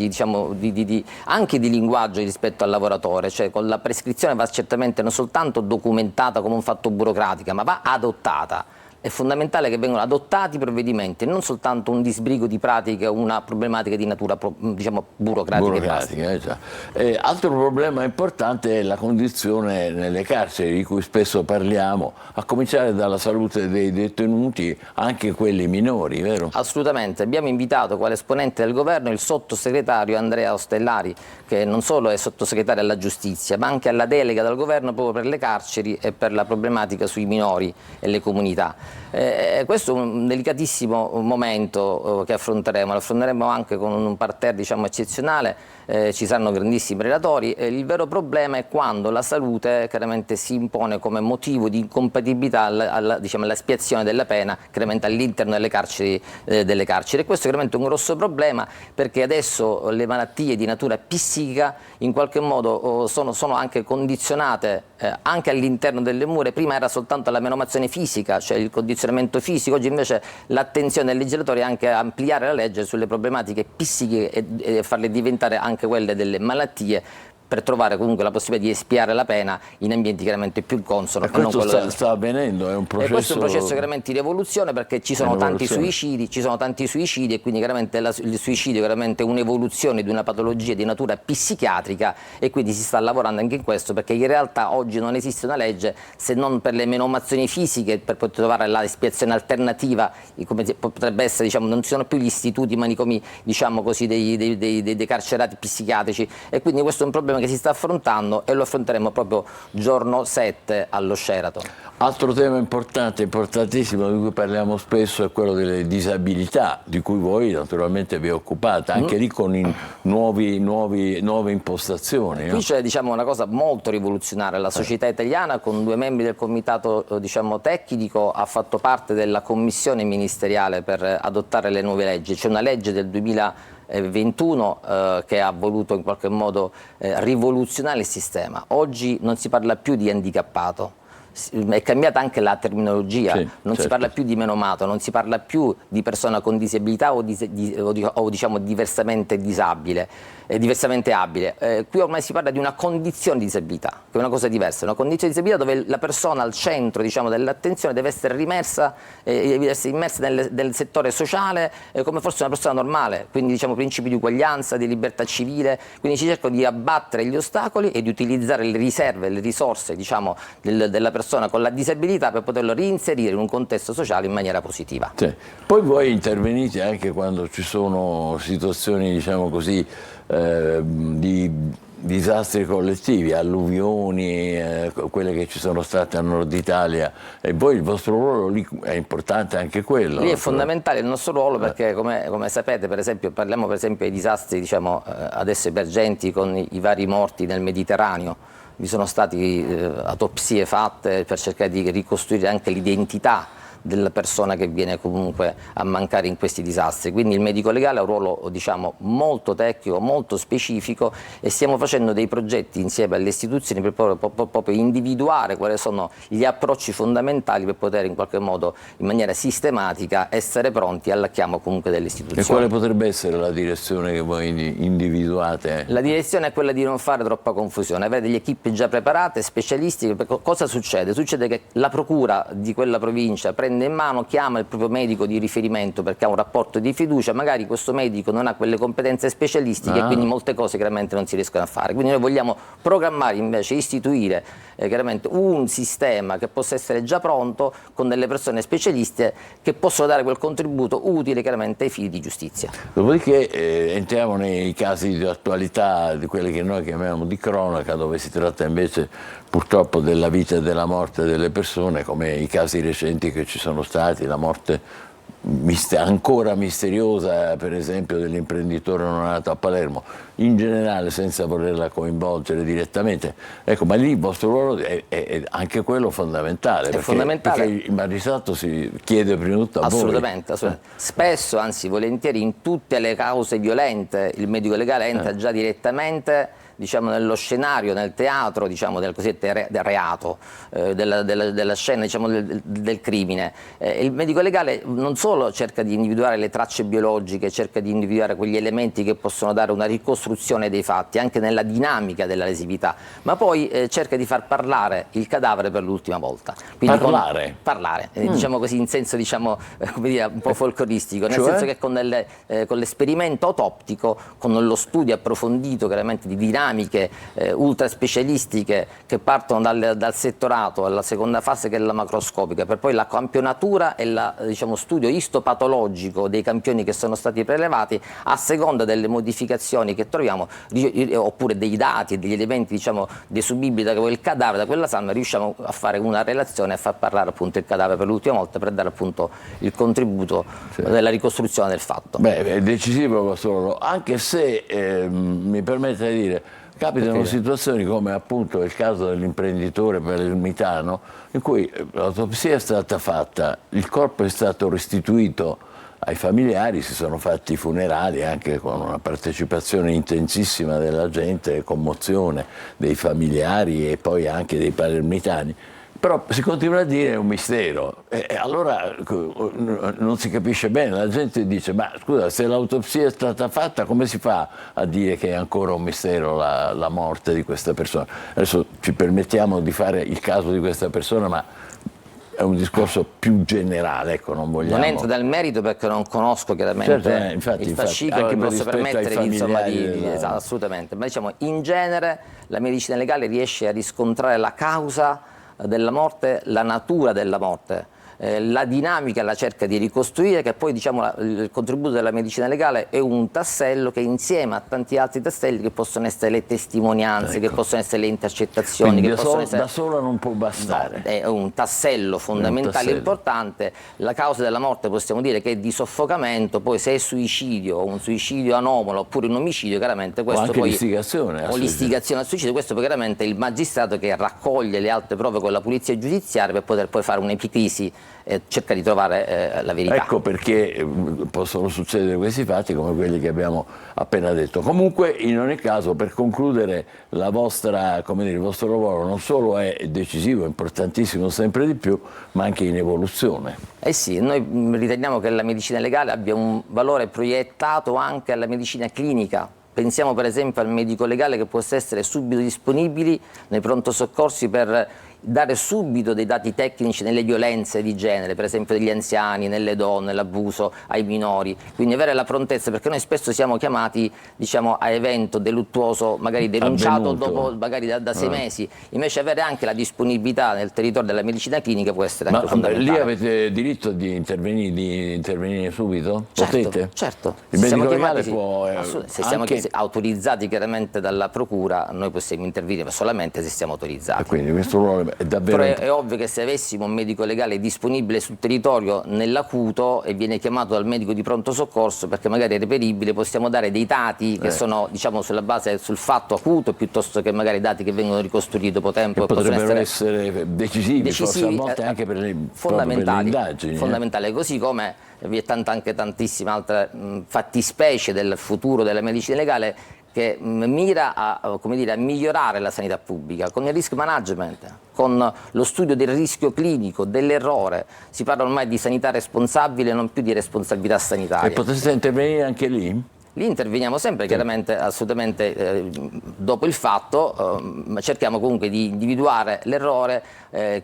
anche di linguaggio rispetto al lavoratore. Cioè, con la prescrizione va certamente non soltanto documentata come un fatto burocratica, ma va adottata. È fondamentale che vengano adottati provvedimenti, non soltanto un disbrigo di pratiche o una problematica di natura, diciamo, burocratica. Altro problema importante è la condizione nelle carceri, di cui spesso parliamo, a cominciare dalla salute dei detenuti, anche quelli minori, vero? Assolutamente. Abbiamo invitato quale esponente del governo il sottosegretario Andrea Ostellari, che non solo è sottosegretario alla giustizia, ma anche alla delega del governo proprio per le carceri e per la problematica sui minori e le comunità. Questo è un delicatissimo momento che affronteremo, lo affronteremo anche con un parterre, diciamo, eccezionale. Ci saranno grandissimi relatori. Il vero problema è quando la salute chiaramente si impone come motivo di incompatibilità all'espiazione della pena, chiaramente all'interno delle carceri. E questo è chiaramente un grosso problema, perché adesso le malattie di natura psichica in qualche modo sono anche condizionate anche all'interno delle mura. Prima era soltanto la menomazione fisica, cioè il condizionamento fisico, oggi invece l'attenzione del legislatore è anche ampliare la legge sulle problematiche psichiche e farle diventare anche quelle delle malattie, per trovare comunque la possibilità di espiare la pena in ambienti chiaramente più consoni. E questo sta avvenendo, è un processo... E questo è un processo chiaramente di rivoluzione, perché ci sono tanti suicidi, e quindi chiaramente il suicidio è chiaramente un'evoluzione di una patologia di natura psichiatrica, e quindi si sta lavorando anche in questo, perché in realtà oggi non esiste una legge, se non per le menomazioni fisiche, per poter trovare l'espiazione alternativa, come potrebbe essere, diciamo, non ci sono più gli istituti, i manicomi, diciamo così, dei carcerati psichiatrici, e quindi questo è un problema che si sta affrontando, e lo affronteremo proprio giorno 7 allo Sheraton. Altro tema importante, importantissimo, di cui parliamo spesso, è quello delle disabilità, di cui voi naturalmente vi occupate, anche lì con nuove impostazioni. Qui c'è, diciamo, una cosa molto rivoluzionaria. La società italiana, con 2 membri del comitato, diciamo, tecnico, ha fatto parte della commissione ministeriale per adottare le nuove leggi. C'è una legge del 2021 che ha voluto in qualche modo rivoluzionare il sistema. Oggi non si parla più di handicappato, è cambiata anche la terminologia, non si parla più di menomato, non si parla più di persona con disabilità o diciamo diversamente disabile, diversamente abile. Qui ormai si parla di una condizione di disabilità, che è una cosa diversa, una condizione di disabilità dove la persona al centro, diciamo, dell'attenzione deve essere immersa nel settore sociale come fosse una persona normale, quindi, diciamo, principi di uguaglianza, di libertà civile. Quindi si cerca di abbattere gli ostacoli e di utilizzare le riserve, le risorse, diciamo, della persona con la disabilità, per poterlo reinserire in un contesto sociale in maniera positiva. Sì. Poi voi intervenite anche quando ci sono situazioni, diciamo così, di disastri collettivi, alluvioni, quelle che ci sono state a Nord Italia, e voi il vostro ruolo lì è importante anche quello. Lì è fondamentale il nostro ruolo, perché come sapete, per esempio, parliamo per esempio dei disastri, diciamo, adesso emergenti con i vari morti nel Mediterraneo. Vi sono state autopsie fatte per cercare di ricostruire anche l'identità della persona che viene comunque a mancare in questi disastri. Quindi il medico legale ha un ruolo, diciamo, molto tecnico, molto specifico, e stiamo facendo dei progetti insieme alle istituzioni per proprio individuare quali sono gli approcci fondamentali per poter in qualche modo, in maniera sistematica, essere pronti al chiamo comunque delle istituzioni. E quale potrebbe essere la direzione che voi individuate? La direzione è quella di non fare troppa confusione, avere delle equip già preparate, specialistiche. Cosa succede? Succede che la procura di quella provincia prende in mano, chiama il proprio medico di riferimento perché ha un rapporto di fiducia, magari questo medico non ha quelle competenze specialistiche e quindi molte cose chiaramente non si riescono a fare. Quindi noi vogliamo programmare, invece istituire chiaramente un sistema che possa essere già pronto con delle persone specialiste che possono dare quel contributo utile chiaramente ai fini di giustizia. Dopodiché entriamo nei casi di attualità, di quelli che noi chiamiamo di cronaca, dove si tratta invece purtroppo della vita e della morte delle persone, come i casi recenti che ci sono stati, la morte ancora misteriosa per esempio dell'imprenditore neonato a Palermo, in generale senza volerla coinvolgere direttamente. Ecco, ma lì il vostro ruolo è anche quello fondamentale, perché il magistrato si chiede prima di tutto a assolutamente, voi. Spesso, anzi volentieri, in tutte le cause violente il medico legale entra già direttamente, diciamo, nello scenario, nel teatro, diciamo, del cosiddetto reato, della scena, diciamo, del crimine. Il medico legale non solo cerca di individuare le tracce biologiche, cerca di individuare quegli elementi che possono dare una ricostruzione dei fatti, anche nella dinamica della lesività, ma poi cerca di far parlare il cadavere per l'ultima volta. Quindi parlare, diciamo così, in senso, diciamo, come dire, un po' folcloristico, nel senso che con l'esperimento autoptico, con lo studio approfondito chiaramente di dinamiche ultra specialistiche che partono dal settorato alla seconda fase, che è la macroscopica, per poi la campionatura e il diciamo, studio istopatologico dei campioni che sono stati prelevati, a seconda delle modificazioni che troviamo oppure dei dati e degli elementi, diciamo, desubibili da quel cadavere, da quella salma, riusciamo a fare una relazione e a far parlare appunto il cadavere per l'ultima volta, per dare appunto il contributo della ricostruzione del fatto. Beh, è decisivo questo ruolo, anche se mi permette di dire, capitano situazioni come appunto il caso dell'imprenditore palermitano, in cui l'autopsia è stata fatta, il corpo è stato restituito ai familiari, si sono fatti i funerali anche con una partecipazione intensissima della gente, commozione dei familiari e poi anche dei palermitani. Però si continua a dire è un mistero, e allora non si capisce bene, la gente dice ma scusa, se l'autopsia è stata fatta come si fa a dire che è ancora un mistero la morte di questa persona? Adesso ci permettiamo di fare il caso di questa persona, ma è un discorso più generale, ecco, non vogliamo... Non entro nel merito perché non conosco chiaramente il fascicolo, non posso permettere di esatto, assolutamente, ma diciamo in genere la medicina legale riesce a riscontrare la causa della morte, la natura della morte, la dinamica la cerca di ricostruire, che poi diciamo il contributo della medicina legale è un tassello che insieme a tanti altri tasselli che possono essere le testimonianze, che possono essere le intercettazioni, che possono essere... da sola non può bastare. No, è un tassello fondamentale, importante. La causa della morte possiamo dire che è di soffocamento, poi se è suicidio, un suicidio anomalo oppure un omicidio, chiaramente questo o anche poi... l'istigazione al suicidio, questo poi chiaramente è il magistrato che raccoglie le altre prove con la polizia giudiziaria per poter poi fare un'epiclisi e cerca di trovare la verità. Ecco perché possono succedere questi fatti come quelli che abbiamo appena detto. Comunque, in ogni caso, per concludere, la vostra, come dire, il vostro lavoro non solo è decisivo, importantissimo sempre di più, ma anche in evoluzione. Eh sì, noi riteniamo che la medicina legale abbia un valore proiettato anche alla medicina clinica. Pensiamo per esempio al medico legale che possa essere subito disponibili nei pronto soccorsi per dare subito dei dati tecnici nelle violenze di genere, per esempio degli anziani, nelle donne, l'abuso ai minori, quindi avere la prontezza, perché noi spesso siamo chiamati, diciamo, a evento deluttuoso, magari denunciato dopo magari da 6 mesi, invece avere anche la disponibilità nel territorio della medicina clinica può essere anche fondamentale. Lì avete diritto di intervenire subito? Potete? Certo. Il medico legale può... se siamo autorizzati chiaramente dalla procura, noi possiamo intervenire solamente se siamo autorizzati. E quindi questo ruolo è davvero... Però è ovvio che se avessimo un medico legale disponibile sul territorio nell'acuto e viene chiamato dal medico di pronto soccorso perché magari è reperibile, possiamo dare dei dati che sono, diciamo, sulla base sul fatto acuto, piuttosto che magari dati che vengono ricostruiti dopo tempo e potrebbero essere decisivi, forse a volte anche per le indagini. Fondamentale, così come vi è anche tantissime altre fattispecie del futuro della medicina legale che mira a migliorare la sanità pubblica con il risk management, con lo studio del rischio clinico, dell'errore. Si parla ormai di sanità responsabile, non più di responsabilità sanitaria. E potreste intervenire anche lì? Lì interveniamo sempre, chiaramente, assolutamente dopo il fatto, ma cerchiamo comunque di individuare l'errore,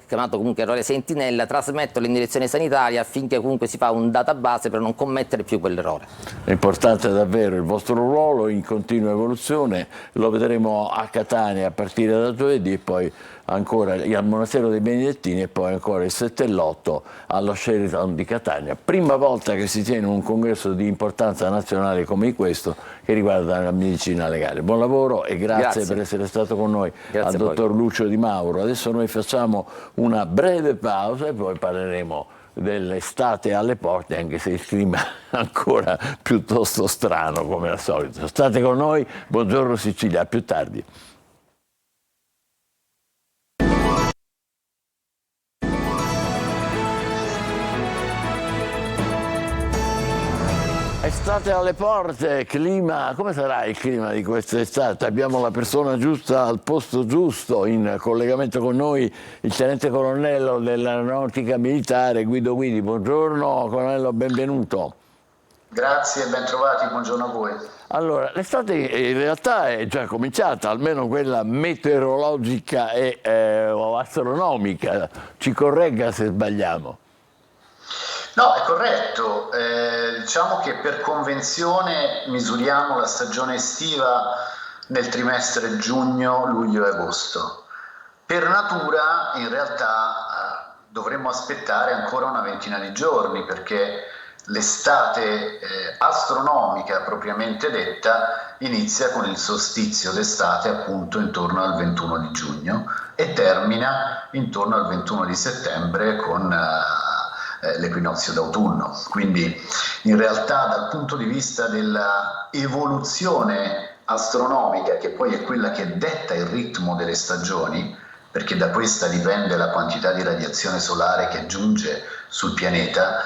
chiamato comunque errore sentinella, trasmetterlo in direzione sanitaria affinché comunque si fa un database per non commettere più quell'errore. È importante davvero il vostro ruolo in continua evoluzione, lo vedremo a Catania a partire da giovedì e poi ancora al Monastero dei Benedettini e poi ancora il 7 e l'8 allo Sheraton di Catania. Prima volta che si tiene un congresso di importanza nazionale come questo che riguarda la medicina legale. Buon lavoro e grazie per essere stato con noi, al dottor Lucio Di Mauro. Adesso noi facciamo una breve pausa e poi parleremo dell'estate alle porte, anche se il clima è ancora piuttosto strano come al solito. State con noi, buongiorno Sicilia, a più tardi. Estate alle porte, clima, come sarà il clima di quest'estate? Abbiamo la persona giusta al posto giusto, in collegamento con noi il tenente colonnello dell'Aeronautica Militare Guido Guidi. Buongiorno colonnello, benvenuto. Grazie, ben trovati, buongiorno a voi. Allora, l'estate in realtà è già cominciata, almeno quella meteorologica e astronomica, ci corregga se sbagliamo. No, è corretto, diciamo che per convenzione misuriamo la stagione estiva nel trimestre giugno, luglio e agosto. Per natura in realtà dovremmo aspettare ancora una ventina di giorni perché l'estate astronomica propriamente detta inizia con il solstizio d'estate appunto intorno al 21 di giugno e termina intorno al 21 di settembre con l'equinozio d'autunno. Quindi in realtà dal punto di vista della evoluzione astronomica, che poi è quella che detta il ritmo delle stagioni, perché da questa dipende la quantità di radiazione solare che giunge sul pianeta,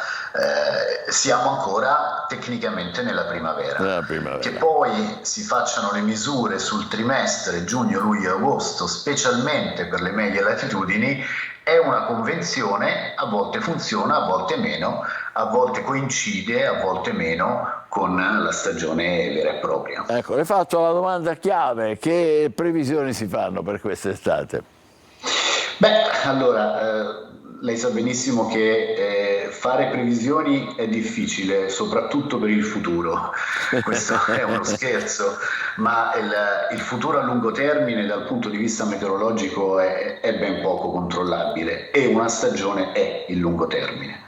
siamo ancora tecnicamente nella primavera. Che poi si facciano le misure sul trimestre giugno, luglio e agosto, specialmente per le medie latitudini, è una convenzione, a volte funziona, a volte meno, a volte coincide, a volte meno con la stagione vera e propria. Ecco, le faccio la domanda chiave: che previsioni si fanno per quest'estate? Beh, allora, lei sa benissimo che fare previsioni è difficile, soprattutto per il futuro. Questo è uno scherzo, ma il futuro a lungo termine dal punto di vista meteorologico è ben poco controllabile e una stagione è il lungo termine.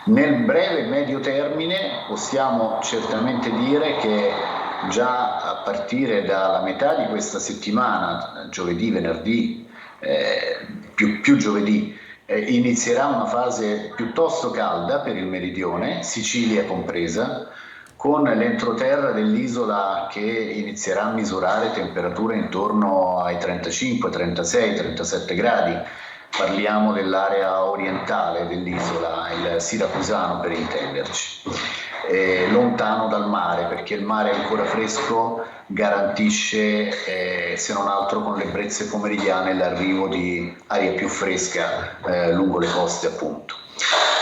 Nel breve e medio termine possiamo certamente dire che già a partire dalla metà di questa settimana, giovedì, venerdì, più giovedì, inizierà una fase piuttosto calda per il meridione, Sicilia compresa, con l'entroterra dell'isola che inizierà a misurare temperature intorno ai 35, 36, 37 gradi. Parliamo dell'area orientale dell'isola, il siracusano per intenderci, lontano dal mare, perché il mare è ancora fresco, garantisce se non altro con le brezze pomeridiane l'arrivo di aria più fresca lungo le coste appunto.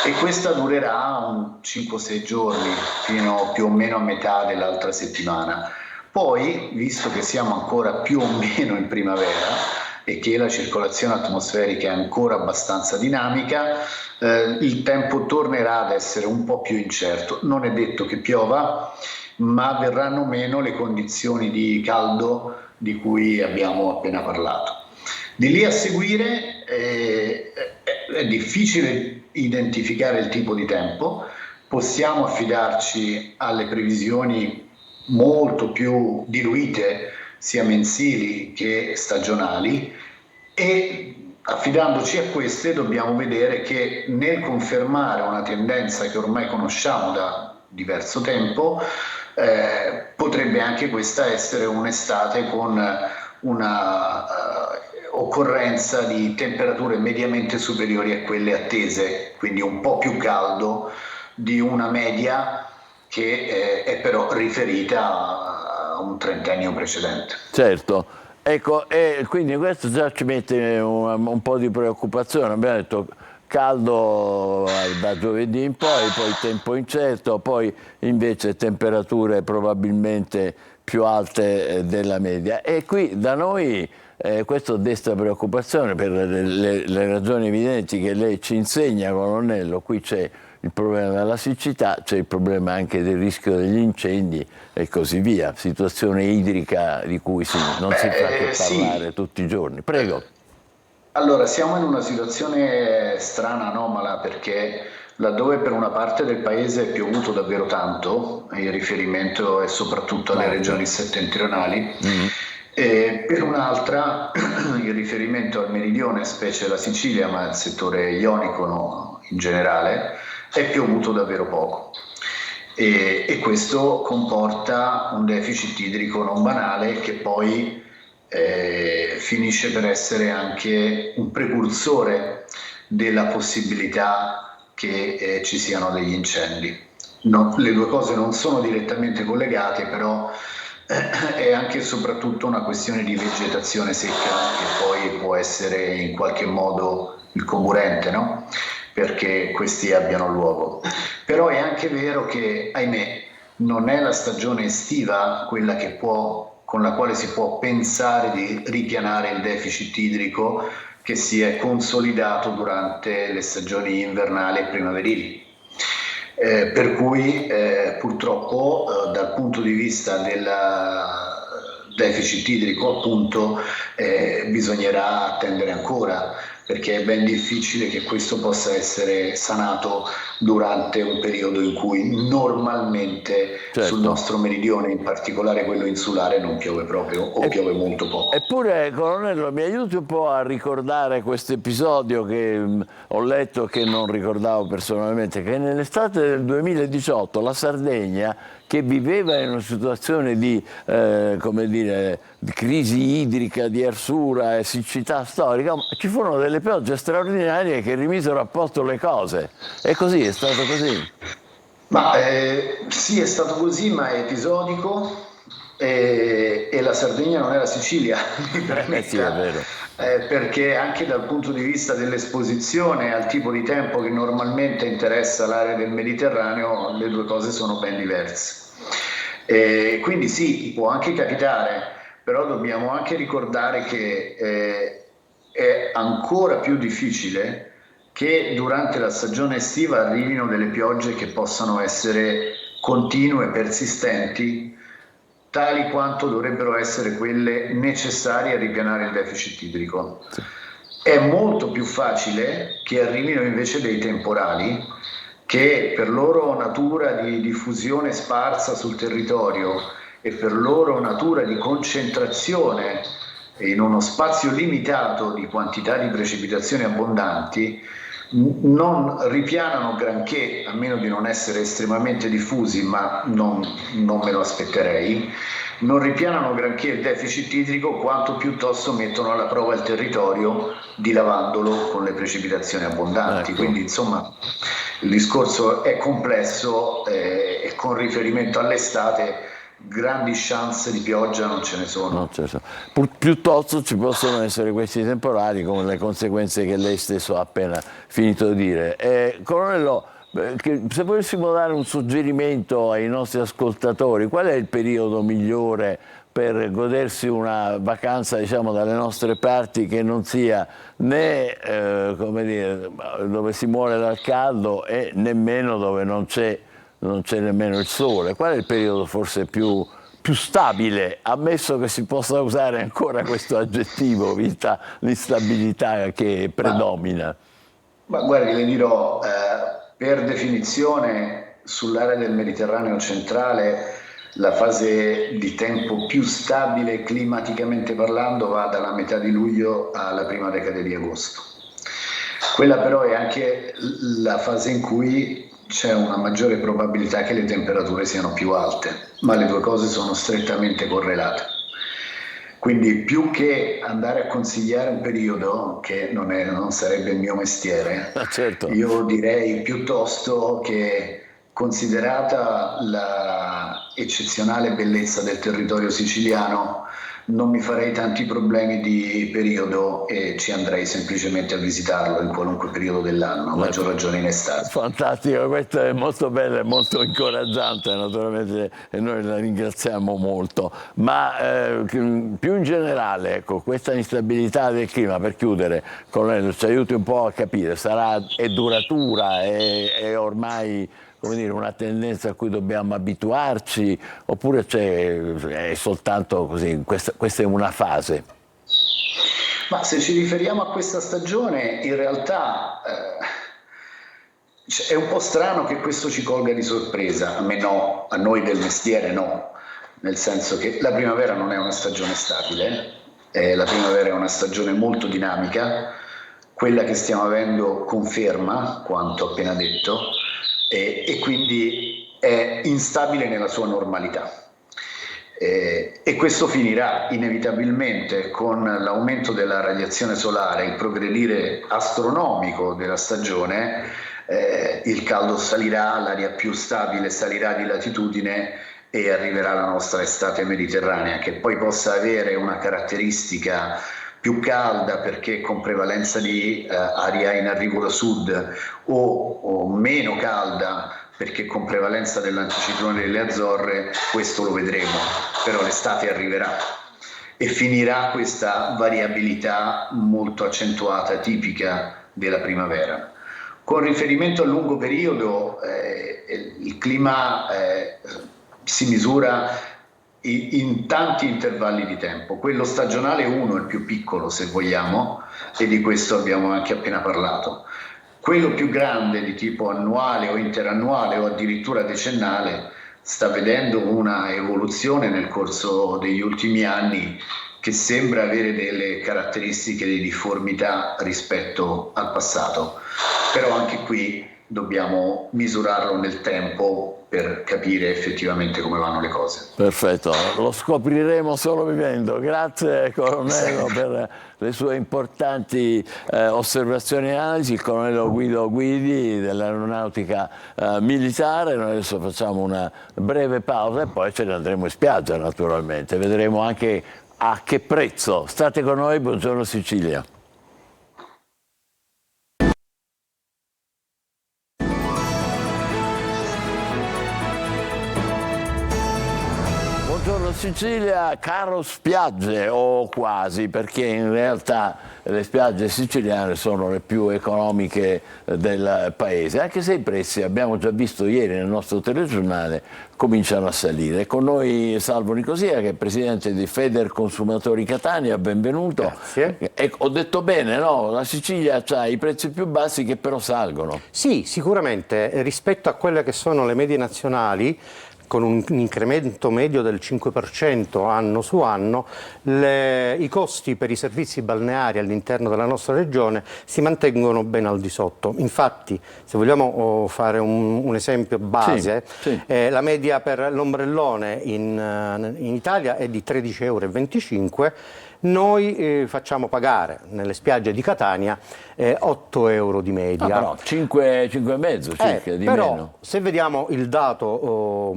E questa durerà 5-6 giorni fino più o meno a metà dell'altra settimana. Poi, visto che siamo ancora più o meno in primavera e che la circolazione atmosferica è ancora abbastanza dinamica, il tempo tornerà ad essere un po' più incerto. Non è detto che piova, ma verranno meno le condizioni di caldo di cui abbiamo appena parlato. Di lì a seguire è difficile identificare il tipo di tempo, possiamo affidarci alle previsioni molto più diluite, sia mensili che stagionali, e affidandoci a queste dobbiamo vedere che nel confermare una tendenza che ormai conosciamo da diverso tempo, potrebbe anche questa essere un'estate con una occorrenza di temperature mediamente superiori a quelle attese, quindi un po' più caldo di una media che è però riferita a un trentennio precedente. Certo, ecco, e quindi questo già ci mette un po' di preoccupazione. Abbiamo detto caldo da giovedì in poi tempo incerto, poi invece temperature probabilmente più alte della media. E qui da noi questo desta preoccupazione per le ragioni evidenti che lei ci insegna, colonnello. Qui c'è il problema della siccità, c'è il problema anche del rischio degli incendi e così via, situazione idrica di cui non si fa che parlare tutti i giorni. Prego. Allora, siamo in una situazione strana, anomala, perché laddove per una parte del paese è piovuto davvero tanto, il riferimento è soprattutto alle regioni settentrionali, e per un'altra il riferimento al meridione, specie la Sicilia, ma il settore ionico in generale, è piovuto davvero poco. E questo comporta un deficit idrico non banale che poi finisce per essere anche un precursore della possibilità che ci siano degli incendi. Le due cose non sono direttamente collegate, però è anche e soprattutto una questione di vegetazione secca che poi può essere in qualche modo il comburente, no? Perché questi abbiano luogo. Però è anche vero che, ahimè, non è la stagione estiva quella con la quale si può pensare di ripianare il deficit idrico che si è consolidato durante le stagioni invernali e primaverili. Per cui purtroppo dal punto di vista del deficit idrico, appunto, bisognerà attendere ancora, perché è ben difficile che questo possa essere sanato durante un periodo in cui normalmente sul nostro meridione, in particolare quello insulare, non piove proprio o piove molto poco. Eppure, colonnello, mi aiuti un po' a ricordare questo episodio che ho letto, che non ricordavo personalmente, che nell'estate del 2018 la Sardegna, che viveva in una situazione di, come dire, di crisi idrica, di arsura e siccità storica, ci furono delle piogge straordinarie che rimisero a posto le cose. E così, è stato così? Ma sì, è stato così, ma è episodico e la Sardegna non è la Sicilia, mi permetta, sì, è vero. perché anche dal punto di vista dell'esposizione al tipo di tempo che normalmente interessa l'area del Mediterraneo, le due cose sono ben diverse. Quindi sì, può anche capitare, però dobbiamo anche ricordare che è ancora più difficile che durante la stagione estiva arrivino delle piogge che possano essere continue, persistenti, tali quanto dovrebbero essere quelle necessarie a ripianare il deficit idrico. È molto più facile che arrivino invece dei temporali che, per loro natura di diffusione sparsa sul territorio e per loro natura di concentrazione in uno spazio limitato di quantità di precipitazioni abbondanti, non ripianano granché, a meno di non essere estremamente diffusi, ma non me lo aspetterei, non ripianano granché il deficit idrico quanto piuttosto mettono alla prova il territorio dilavandolo con le precipitazioni abbondanti. Ecco. Quindi insomma il discorso è complesso e con riferimento all'estate grandi chance di pioggia non ce ne sono. No, certo. Piuttosto ci possono essere questi temporali con le conseguenze che lei stesso ha appena finito di dire. Colonnello, se volessimo dare un suggerimento ai nostri ascoltatori, qual è il periodo migliore per godersi una vacanza, diciamo, dalle nostre parti, che non sia né come dire, dove si muore dal caldo e nemmeno dove non c'è nemmeno il sole? Qual è il periodo forse più stabile, ammesso che si possa usare ancora questo aggettivo, vista l'instabilità che predomina? Ma guardi, le dirò, per definizione sull'area del Mediterraneo centrale la fase di tempo più stabile climaticamente parlando va dalla metà di luglio alla prima decade di agosto. Quella però è anche la fase in cui c'è una maggiore probabilità che le temperature siano più alte, ma le due cose sono strettamente correlate. Quindi più che andare a consigliare un periodo, che non sarebbe il mio mestiere, certo. Io direi piuttosto che, considerata la eccezionale bellezza del territorio siciliano, non mi farei tanti problemi di periodo e ci andrei semplicemente a visitarlo in qualunque periodo dell'anno, a maggior ragione in estate. Fantastico, questo è molto bello e molto incoraggiante, naturalmente, e noi la ringraziamo molto. Ma più in generale, ecco, questa instabilità del clima, per chiudere, Colonnello, ci aiuti un po' a capire, è duratura, è ormai, come dire, una tendenza a cui dobbiamo abituarci, oppure è soltanto così, questa è una fase? Ma se ci riferiamo a questa stagione, in realtà è un po' strano che questo ci colga di sorpresa. A me no, a noi del mestiere no, nel senso che la primavera non è una stagione stabile, la primavera è una stagione molto dinamica, quella che stiamo avendo conferma quanto appena detto, e quindi è instabile nella sua normalità. E questo finirà inevitabilmente con l'aumento della radiazione solare, il progredire astronomico della stagione, il caldo salirà, l'aria più stabile salirà di latitudine e arriverà la nostra estate mediterranea, che poi possa avere una caratteristica più calda perché con prevalenza di aria in arrivo da sud o meno calda perché con prevalenza dell'anticiclone delle Azzorre, questo lo vedremo, però l'estate arriverà e finirà questa variabilità molto accentuata, tipica della primavera. Con riferimento al lungo periodo, il clima si misura in tanti intervalli di tempo. Quello stagionale 1 è il più piccolo, se vogliamo, e di questo abbiamo anche appena parlato. Quello più grande, di tipo annuale o interannuale o addirittura decennale, sta vedendo una evoluzione nel corso degli ultimi anni che sembra avere delle caratteristiche di difformità rispetto al passato. Però anche qui dobbiamo misurarlo nel tempo per capire effettivamente come vanno le cose. Perfetto, lo scopriremo solo vivendo. Grazie Colonnello per le sue importanti osservazioni e analisi. Il Colonnello Guido Guidi dell'Aeronautica Militare. Noi adesso facciamo una breve pausa e poi ce ne andremo in spiaggia naturalmente. Vedremo anche a che prezzo. State con noi, buongiorno Sicilia. Buongiorno Sicilia, caro spiagge o quasi, perché in realtà le spiagge siciliane sono le più economiche del paese, anche se i prezzi, abbiamo già visto ieri nel nostro telegiornale, cominciano a salire. Con noi Salvo Nicosia, che è presidente di Federconsumatori Catania, benvenuto. Grazie. Ho detto bene, no? La Sicilia ha i prezzi più bassi che però salgono. Sì, sicuramente rispetto a quelle che sono le medie nazionali, con un incremento medio del 5% anno su anno, i costi per i servizi balneari all'interno della nostra regione si mantengono ben al di sotto. Infatti, se vogliamo fare un esempio base, sì. La media per l'ombrellone in Italia è di 13,25 €. Noi facciamo pagare nelle spiagge di Catania 8 € di media. Però 5,5 circa di però, meno. se vediamo il dato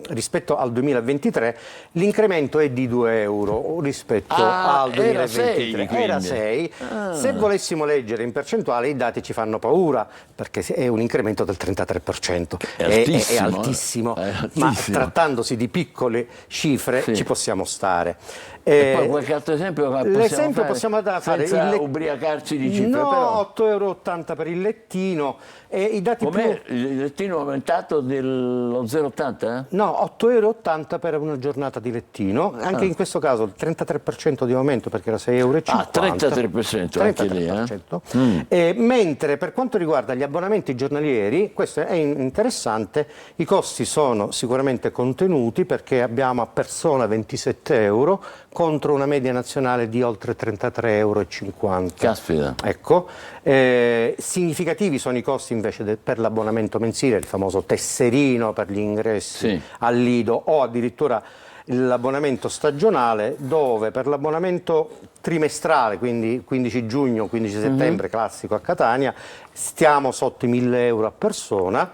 rispetto al 2023, l'incremento è di 2 € rispetto al 2023. Era 6. Se volessimo leggere in percentuale, i dati ci fanno paura, perché è un incremento del 33%. È altissimo, ma trattandosi di piccole cifre ci possiamo stare. E poi qualche qualche altro esempio? L'esempio possiamo fare senza ubriacarci di cifre, no, però. 8,80 € per il lettino. E i dati Com'è il lettino aumentato dello 0,80? No, 8,80 € per una giornata di lettino. Anche in questo caso il 33% di aumento, perché era 6,50 €. Ah, 33% anche lì. 33%. Mentre per quanto riguarda gli abbonamenti giornalieri, questo è interessante, i costi sono sicuramente contenuti perché abbiamo a persona 27 € contro una media nazionale di oltre 33,50 €. Caspita. Ecco, significativi sono i costi invece per l'abbonamento mensile, il famoso tesserino per gli ingressi al Lido, o addirittura l'abbonamento stagionale, dove per l'abbonamento trimestrale, quindi 15 giugno, 15 settembre, classico a Catania, stiamo sotto i 1.000 € a persona,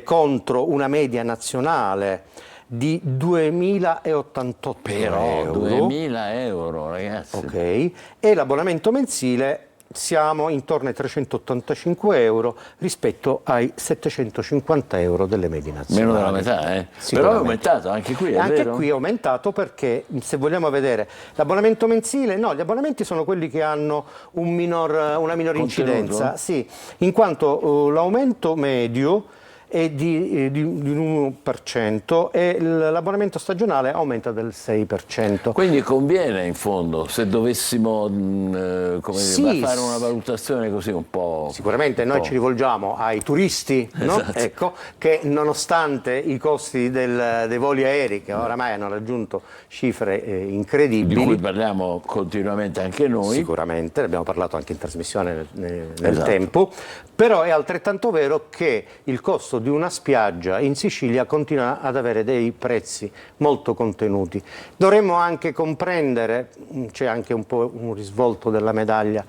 contro una media nazionale di 2.088 €. 2.000 €, ragazzi. Ok, e l'abbonamento mensile siamo intorno ai 385 € rispetto ai 750 € delle medie nazionali. Meno della metà, Però è aumentato anche qui, è anche vero? qui è aumentato perché, se vogliamo vedere, l'abbonamento mensile, no, gli abbonamenti sono quelli che hanno una minore incidenza, sì, in quanto l'aumento medio è di un 1% e l'abbonamento stagionale aumenta del 6%. Quindi conviene in fondo, se dovessimo fare una valutazione così un po'... Sicuramente noi ci rivolgiamo ai turisti, no? Ecco, che nonostante i costi dei voli aerei, che oramai hanno raggiunto cifre incredibili, di cui parliamo continuamente anche noi. Sicuramente, ne abbiamo parlato anche in trasmissione nel tempo, però è altrettanto vero che il costo di una spiaggia in Sicilia continua ad avere dei prezzi molto contenuti. Dovremmo anche comprendere, c'è anche un po' un risvolto della medaglia,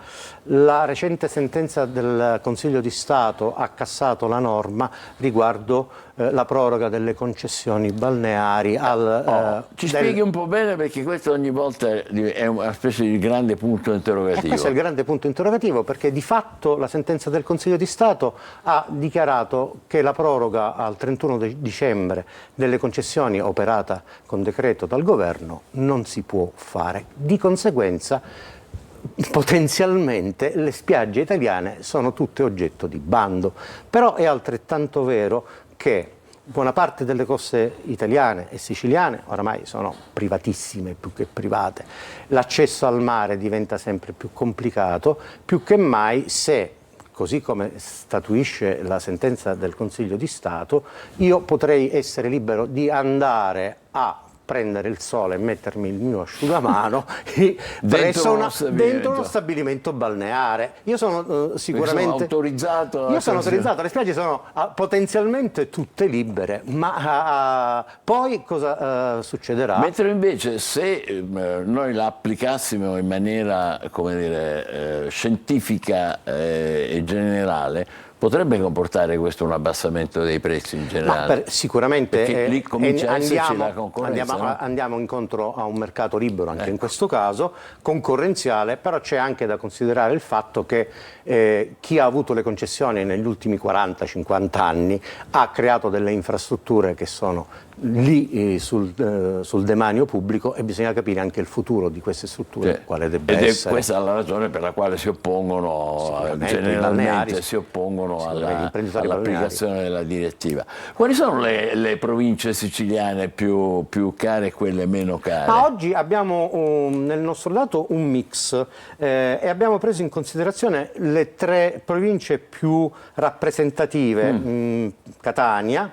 la recente sentenza del Consiglio di Stato ha cassato la norma riguardo la proroga delle concessioni balneari. Ci spieghi un po' bene, perché questo ogni volta è una specie di grande punto interrogativo. E questo è il grande punto interrogativo, perché di fatto la sentenza del Consiglio di Stato ha dichiarato che la proroga al 31 dicembre delle concessioni operata con decreto dal governo non si può fare. Di conseguenza, potenzialmente le spiagge italiane sono tutte oggetto di bando. Però è altrettanto vero che buona parte delle coste italiane e siciliane oramai sono privatissime più che private. L'accesso al mare diventa sempre più complicato, più che mai se, così come statuisce la sentenza del Consiglio di Stato, io potrei essere libero di andare a prendere il sole e mettermi il mio asciugamano dentro uno stabilimento balneare. Io sono sicuramente autorizzato. Io sono autorizzato, le spiagge sono potenzialmente tutte libere, ma poi cosa succederà? Mentre invece se noi la applicassimo in maniera, come dire, scientifica e generale, potrebbe comportare questo un abbassamento dei prezzi in generale? Sicuramente. Perché lì comincia a esserci la concorrenza. Andiamo incontro a un mercato libero anche in questo caso, concorrenziale, però c'è anche da considerare il fatto che chi ha avuto le concessioni negli ultimi 40-50 anni ha creato delle infrastrutture che sono lì sul demanio pubblico, e bisogna capire anche il futuro di queste strutture, quale debba essere. Ed è questa la ragione per la quale si oppongono, generalmente si oppongono all'applicazione della direttiva. Quali sono le province siciliane più care e quelle meno care? Oggi abbiamo nel nostro dato un mix e abbiamo preso in considerazione le 3 province più rappresentative, Catania,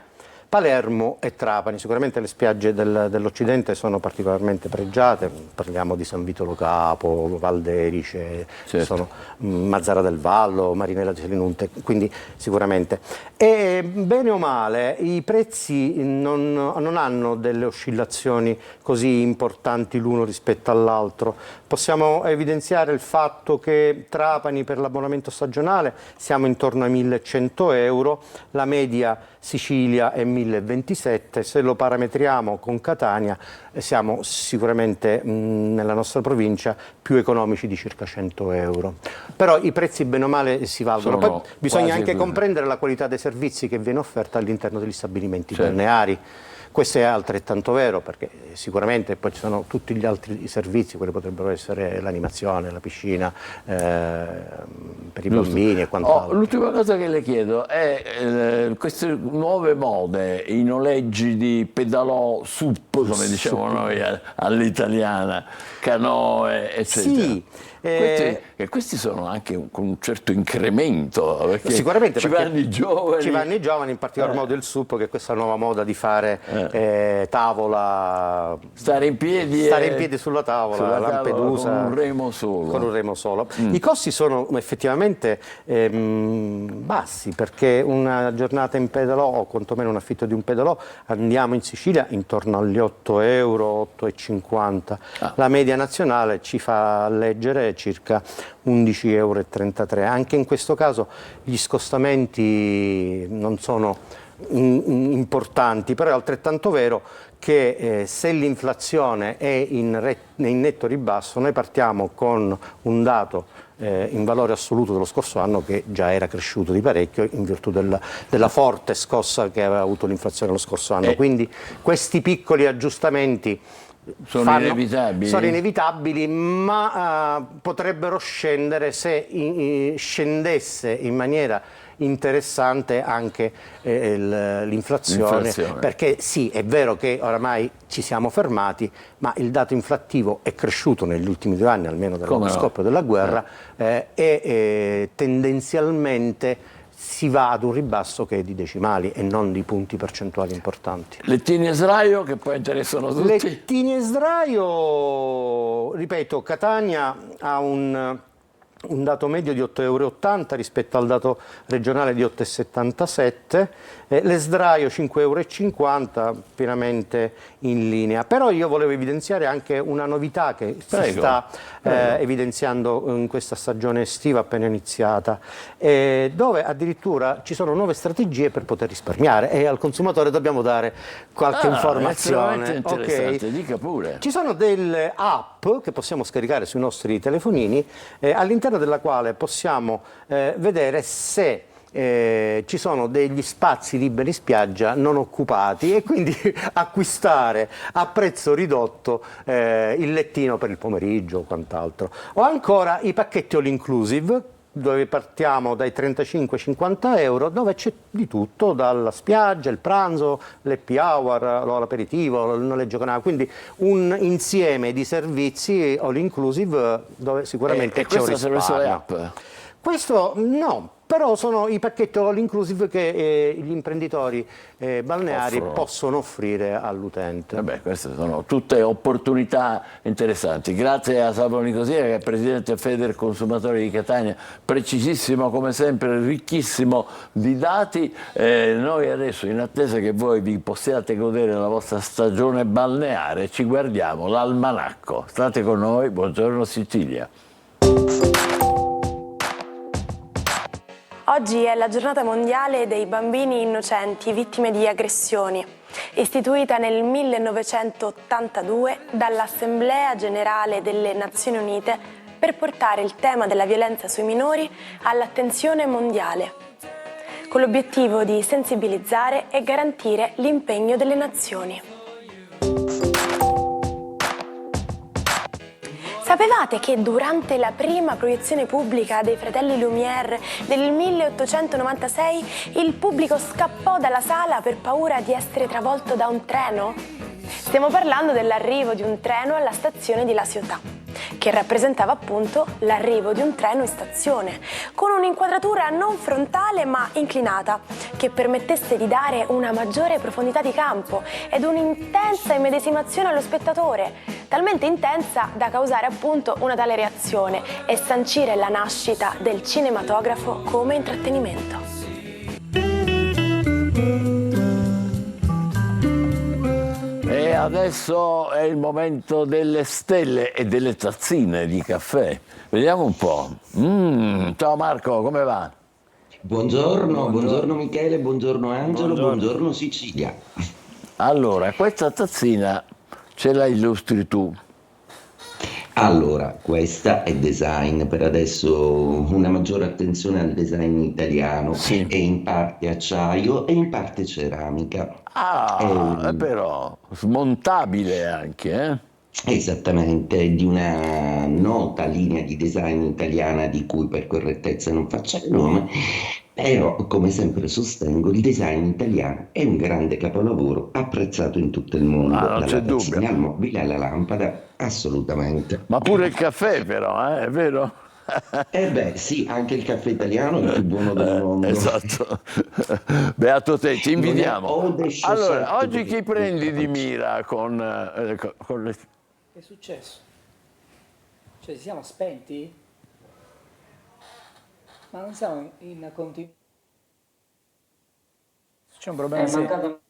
Palermo e Trapani. Sicuramente le spiagge dell'Occidente sono particolarmente pregiate, parliamo di San Vito Lo Capo, Val d'Erice, sono Mazzara del Vallo, Marinella di Selinunte, quindi sicuramente. E bene o male i prezzi non hanno delle oscillazioni così importanti l'uno rispetto all'altro. Possiamo evidenziare il fatto che Trapani per l'abbonamento stagionale siamo intorno ai 1.100 €, la media Sicilia è 1.027, se lo parametriamo con Catania siamo sicuramente nella nostra provincia più economici di circa 100 €. Però i prezzi bene o male si valgono. Poi bisogna anche comprendere la qualità dei servizi che viene offerta all'interno degli stabilimenti balneari. Questo è altrettanto vero, perché sicuramente poi ci sono tutti gli altri servizi, quelli potrebbero essere l'animazione, la piscina per i bambini e quant'altro. L'ultima cosa che le chiedo è queste nuove mode, i noleggi di pedalò, SUP, come diciamo noi all'italiana, canoe, eccetera. Sì. Questi sono anche con un certo incremento, perché sicuramente ci vanno i giovani. Ci vanno i giovani, in particolar modo il SUP, che è questa nuova moda di fare tavola, stare in piedi sulla tavola, Lampedusa, con un remo solo. Con un remo solo. I costi sono effettivamente bassi, perché una giornata in pedalò, o quantomeno un affitto di un pedalò, andiamo in Sicilia intorno agli 8 euro, 8,50 €. La media nazionale ci fa leggere circa 11,33 €. Anche in questo caso gli scostamenti non sono importanti, però è altrettanto vero che se l'inflazione è in netto ribasso, noi partiamo con un dato in valore assoluto dello scorso anno che già era cresciuto di parecchio in virtù della forte scossa che aveva avuto l'inflazione lo scorso anno. Quindi questi piccoli aggiustamenti sono inevitabili, ma potrebbero scendere se scendesse in maniera interessante anche l'inflazione, perché sì, è vero che oramai ci siamo fermati, ma il dato inflattivo è cresciuto negli ultimi 2 anni, almeno dallo scoppio della guerra, e tendenzialmente si va ad un ribasso che è di decimali e non di punti percentuali importanti. Lettini e sdraio, che poi interessano tutti. Lettini e sdraio, ripeto, Catania ha un dato medio di 8,80 € rispetto al dato regionale di 8,77 €, le sdraio 5,50 €, pienamente in linea. Però io volevo evidenziare anche una novità che si sta evidenziando in questa stagione estiva appena iniziata, dove addirittura ci sono nuove strategie per poter risparmiare e al consumatore dobbiamo dare qualche informazione. Interessante, dica pure. Ci sono delle app che possiamo scaricare sui nostri telefonini, all'interno della quale possiamo vedere se ci sono degli spazi liberi in spiaggia non occupati e quindi acquistare a prezzo ridotto il lettino per il pomeriggio o quant'altro. O ancora i pacchetti all inclusive, dove partiamo dai 35-50 €, dove c'è di tutto, dalla spiaggia, il pranzo, l'happy hour, l'aperitivo, il noleggio canale, quindi un insieme di servizi all inclusive dove sicuramente c'è un risparmio. Questo le app? Questo no, però sono i pacchetti all inclusive che gli imprenditori balneari possono offrire all'utente. Vabbè, queste sono tutte opportunità interessanti. Grazie a Salvo Nicosia, che è presidente Federconsumatori di Catania, precisissimo come sempre, ricchissimo di dati. Noi adesso, in attesa che voi vi possiate godere la vostra stagione balneare, ci guardiamo l'almanacco. State con noi, buongiorno Sicilia. Oggi è la giornata mondiale dei bambini innocenti vittime di aggressioni, istituita nel 1982 dall'Assemblea Generale delle Nazioni Unite per portare il tema della violenza sui minori all'attenzione mondiale, con l'obiettivo di sensibilizzare e garantire l'impegno delle nazioni. Sapevate che durante la prima proiezione pubblica dei Fratelli Lumière del 1896 il pubblico scappò dalla sala per paura di essere travolto da un treno? Stiamo parlando dell'arrivo di un treno alla stazione di La Ciotat, che rappresentava appunto l'arrivo di un treno in stazione, con un'inquadratura non frontale ma inclinata, che permettesse di dare una maggiore profondità di campo ed un'intensa immedesimazione allo spettatore, talmente intensa da causare appunto una tale reazione e sancire la nascita del cinematografo come intrattenimento. E adesso è il momento delle stelle e delle tazzine di caffè. Vediamo un po'. Ciao Marco, come va? Buongiorno Michele, buongiorno Angelo, buongiorno Sicilia. Allora, questa tazzina ce la illustri tu. Allora, questa è design, per adesso una maggiore attenzione al design italiano, Sì. è in parte acciaio e in parte ceramica. Ehm, Però smontabile anche, eh? Esattamente, di una nota linea di design italiana di cui per correttezza non faccio il nome, però come sempre sostengo il design italiano è un grande capolavoro apprezzato in tutto il mondo, Non dalla c'è dubbio. tazzina al mobile alla lampada, assolutamente. Ma pure il caffè però, è vero? E beh, sì, anche il caffè italiano è il più buono del mondo. Esatto. Beato te, ti Non è invidiamo. Eau de Allora, Chaussette oggi chi prendi di mira con le... Che è successo? Cioè, siamo spenti? Ma non siamo in continuità. C'è un problema serio.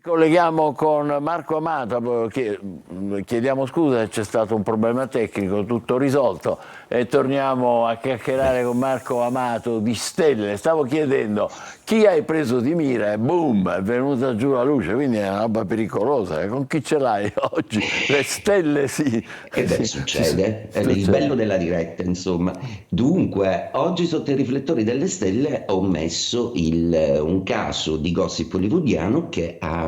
Colleghiamo con Marco Amato, chiediamo scusa, c'è stato un problema tecnico, tutto risolto e torniamo a chiacchierare con Marco Amato di stelle. Stavo chiedendo chi hai preso di mira e boom, è venuta giù la luce, quindi è una roba pericolosa. Con chi ce l'hai oggi? Le stelle sì. E beh, succede, è il bello della diretta, insomma. Dunque, oggi sotto i riflettori delle stelle ho messo un caso di gossip hollywoodiano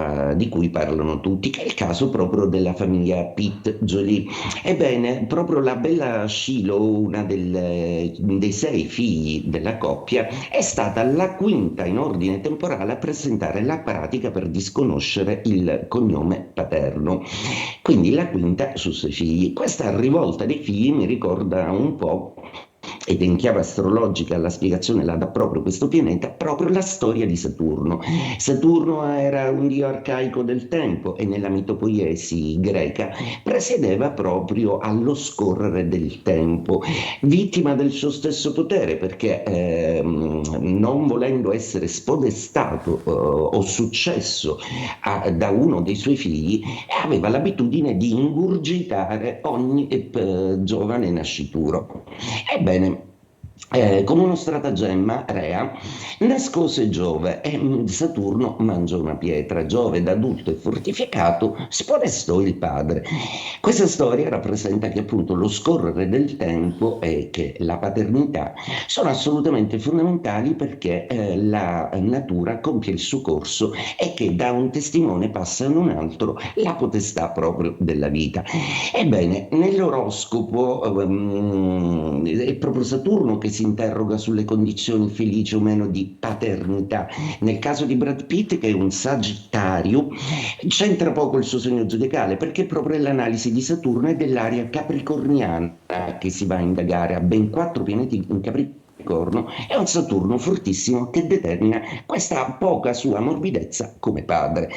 di cui parlano tutti, che è il caso proprio della famiglia Pitt-Jolie. Ebbene, proprio la bella Shiloh, una dei 6 figli della coppia, è stata la quinta in ordine temporale a presentare la pratica per disconoscere il cognome paterno. Quindi la quinta su 6 figli. Questa rivolta dei figli mi ricorda un po', ed in chiave astrologica la spiegazione la dà proprio questo pianeta, proprio la storia di Saturno. Saturno era un dio arcaico del tempo e nella mitopoiesi greca presiedeva proprio allo scorrere del tempo, vittima del suo stesso potere perché non volendo essere spodestato o successo da uno dei suoi figli, aveva l'abitudine di ingurgitare ogni giovane nascituro. Ebbene, con uno stratagemma Rea nascose Giove e Saturno mangia una pietra. Giove, da adulto e fortificato, spodestò il padre. Questa storia rappresenta che appunto lo scorrere del tempo e che la paternità sono assolutamente fondamentali perché la natura compie il suo corso e che da un testimone passa a un altro la potestà proprio della vita. Ebbene, nell'oroscopo è proprio Saturno che si interroga sulle condizioni felici o meno di paternità. Nel caso di Brad Pitt, che è un Sagittario, c'entra poco il suo segno zodiacale perché proprio l'analisi di Saturno è dell'area capricorniana che si va a indagare. A ben 4 pianeti in Capricorno è un Saturno fortissimo che determina questa poca sua morbidezza come padre.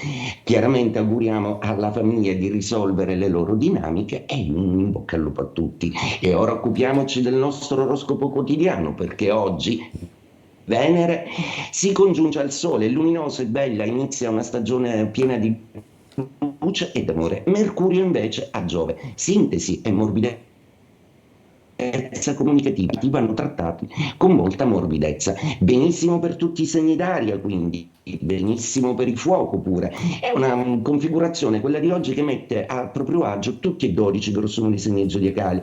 Chiaramente auguriamo alla famiglia di risolvere le loro dinamiche e in bocca al lupo a tutti. E ora occupiamoci del nostro oroscopo quotidiano, perché oggi Venere si congiunge al Sole, luminosa e bella, inizia una stagione piena di luce ed amore. Mercurio invece a Giove, sintesi e morbidezza comunicativa vanno trattati con molta morbidezza. Benissimo per tutti i segni d'aria, quindi benissimo per il fuoco pure. È una configurazione, quella di oggi, che mette a proprio agio tutti e 12 grossomodo i segni zodiacali.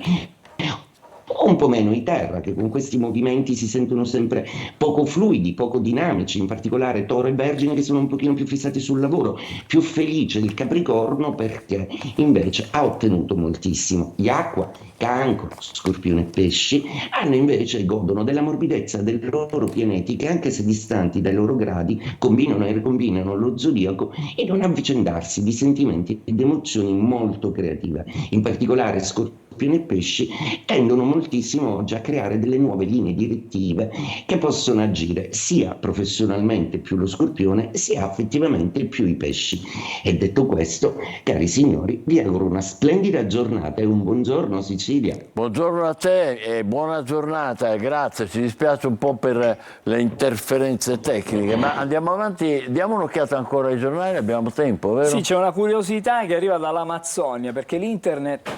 o un po' meno i Terra, che con questi movimenti si sentono sempre poco fluidi, poco dinamici, in particolare Toro e Vergine che sono un pochino più fissati sul lavoro, più felice il Capricorno perché invece ha ottenuto moltissimo. Gli Acqua, Cancro, Scorpione e Pesci hanno invece godono della morbidezza dei loro pianeti che anche se distanti dai loro gradi combinano e ricombinano lo zodiaco in un avvicendarsi di sentimenti ed emozioni molto creative. In particolare Scorpione e Pesci tendono moltissimo oggi a creare delle nuove linee direttive che possono agire sia professionalmente più lo Scorpione sia affettivamente più i Pesci. E detto questo, cari signori, vi auguro una splendida giornata e un buongiorno Sicilia. Buongiorno a te e buona giornata, grazie, ci dispiace un po' per le interferenze tecniche, ma andiamo avanti, diamo un'occhiata ancora ai giornali, abbiamo tempo, vero? Sì, c'è una curiosità che arriva dall'Amazzonia, perché l'internet...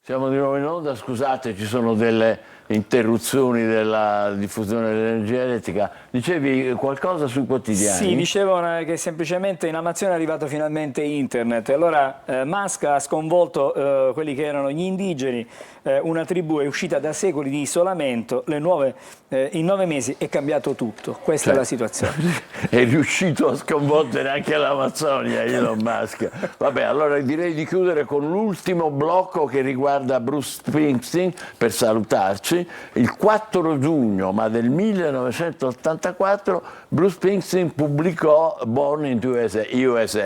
Siamo di nuovo in onda, scusate, ci sono delle interruzioni della diffusione dell'energia elettrica. Dicevi qualcosa sui quotidiani? Sì, dicevano che semplicemente in Amazzone è arrivato finalmente internet. Allora Musk ha sconvolto quelli che erano gli indigeni, una tribù è uscita da secoli di isolamento, in 9 mesi è cambiato tutto, questa è la situazione. È riuscito a sconvolgere anche l'Amazzonia Elon Musk. Vabbè, allora direi di chiudere con l'ultimo blocco che riguarda Bruce Springsteen, per salutarci. Il 4 giugno ma del 1984 Bruce Springsteen pubblicò Born in USA,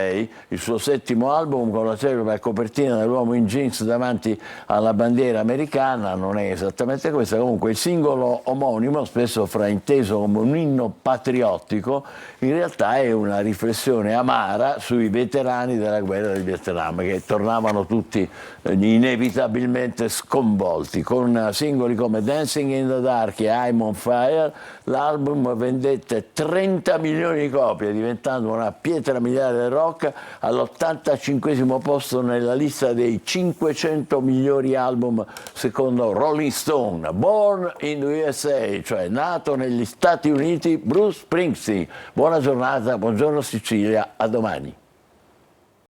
il suo 7° album con la celebre copertina dell'uomo in jeans davanti alla bandiera americana. Non è esattamente questa, comunque il singolo omonimo, spesso frainteso come un inno patriottico, in realtà è una riflessione amara sui veterani della guerra del Vietnam che tornavano tutti inevitabilmente sconvolti. Con singoli come Dancing in the Dark e I'm on Fire l'album vendette 30 milioni di copie, diventando una pietra miliare del rock, all'85° posto nella lista dei 500 migliori album secondo Rolling Stone. Born in the USA, cioè nato negli Stati Uniti, Bruce Springsteen. Buona giornata, buongiorno Sicilia, a domani.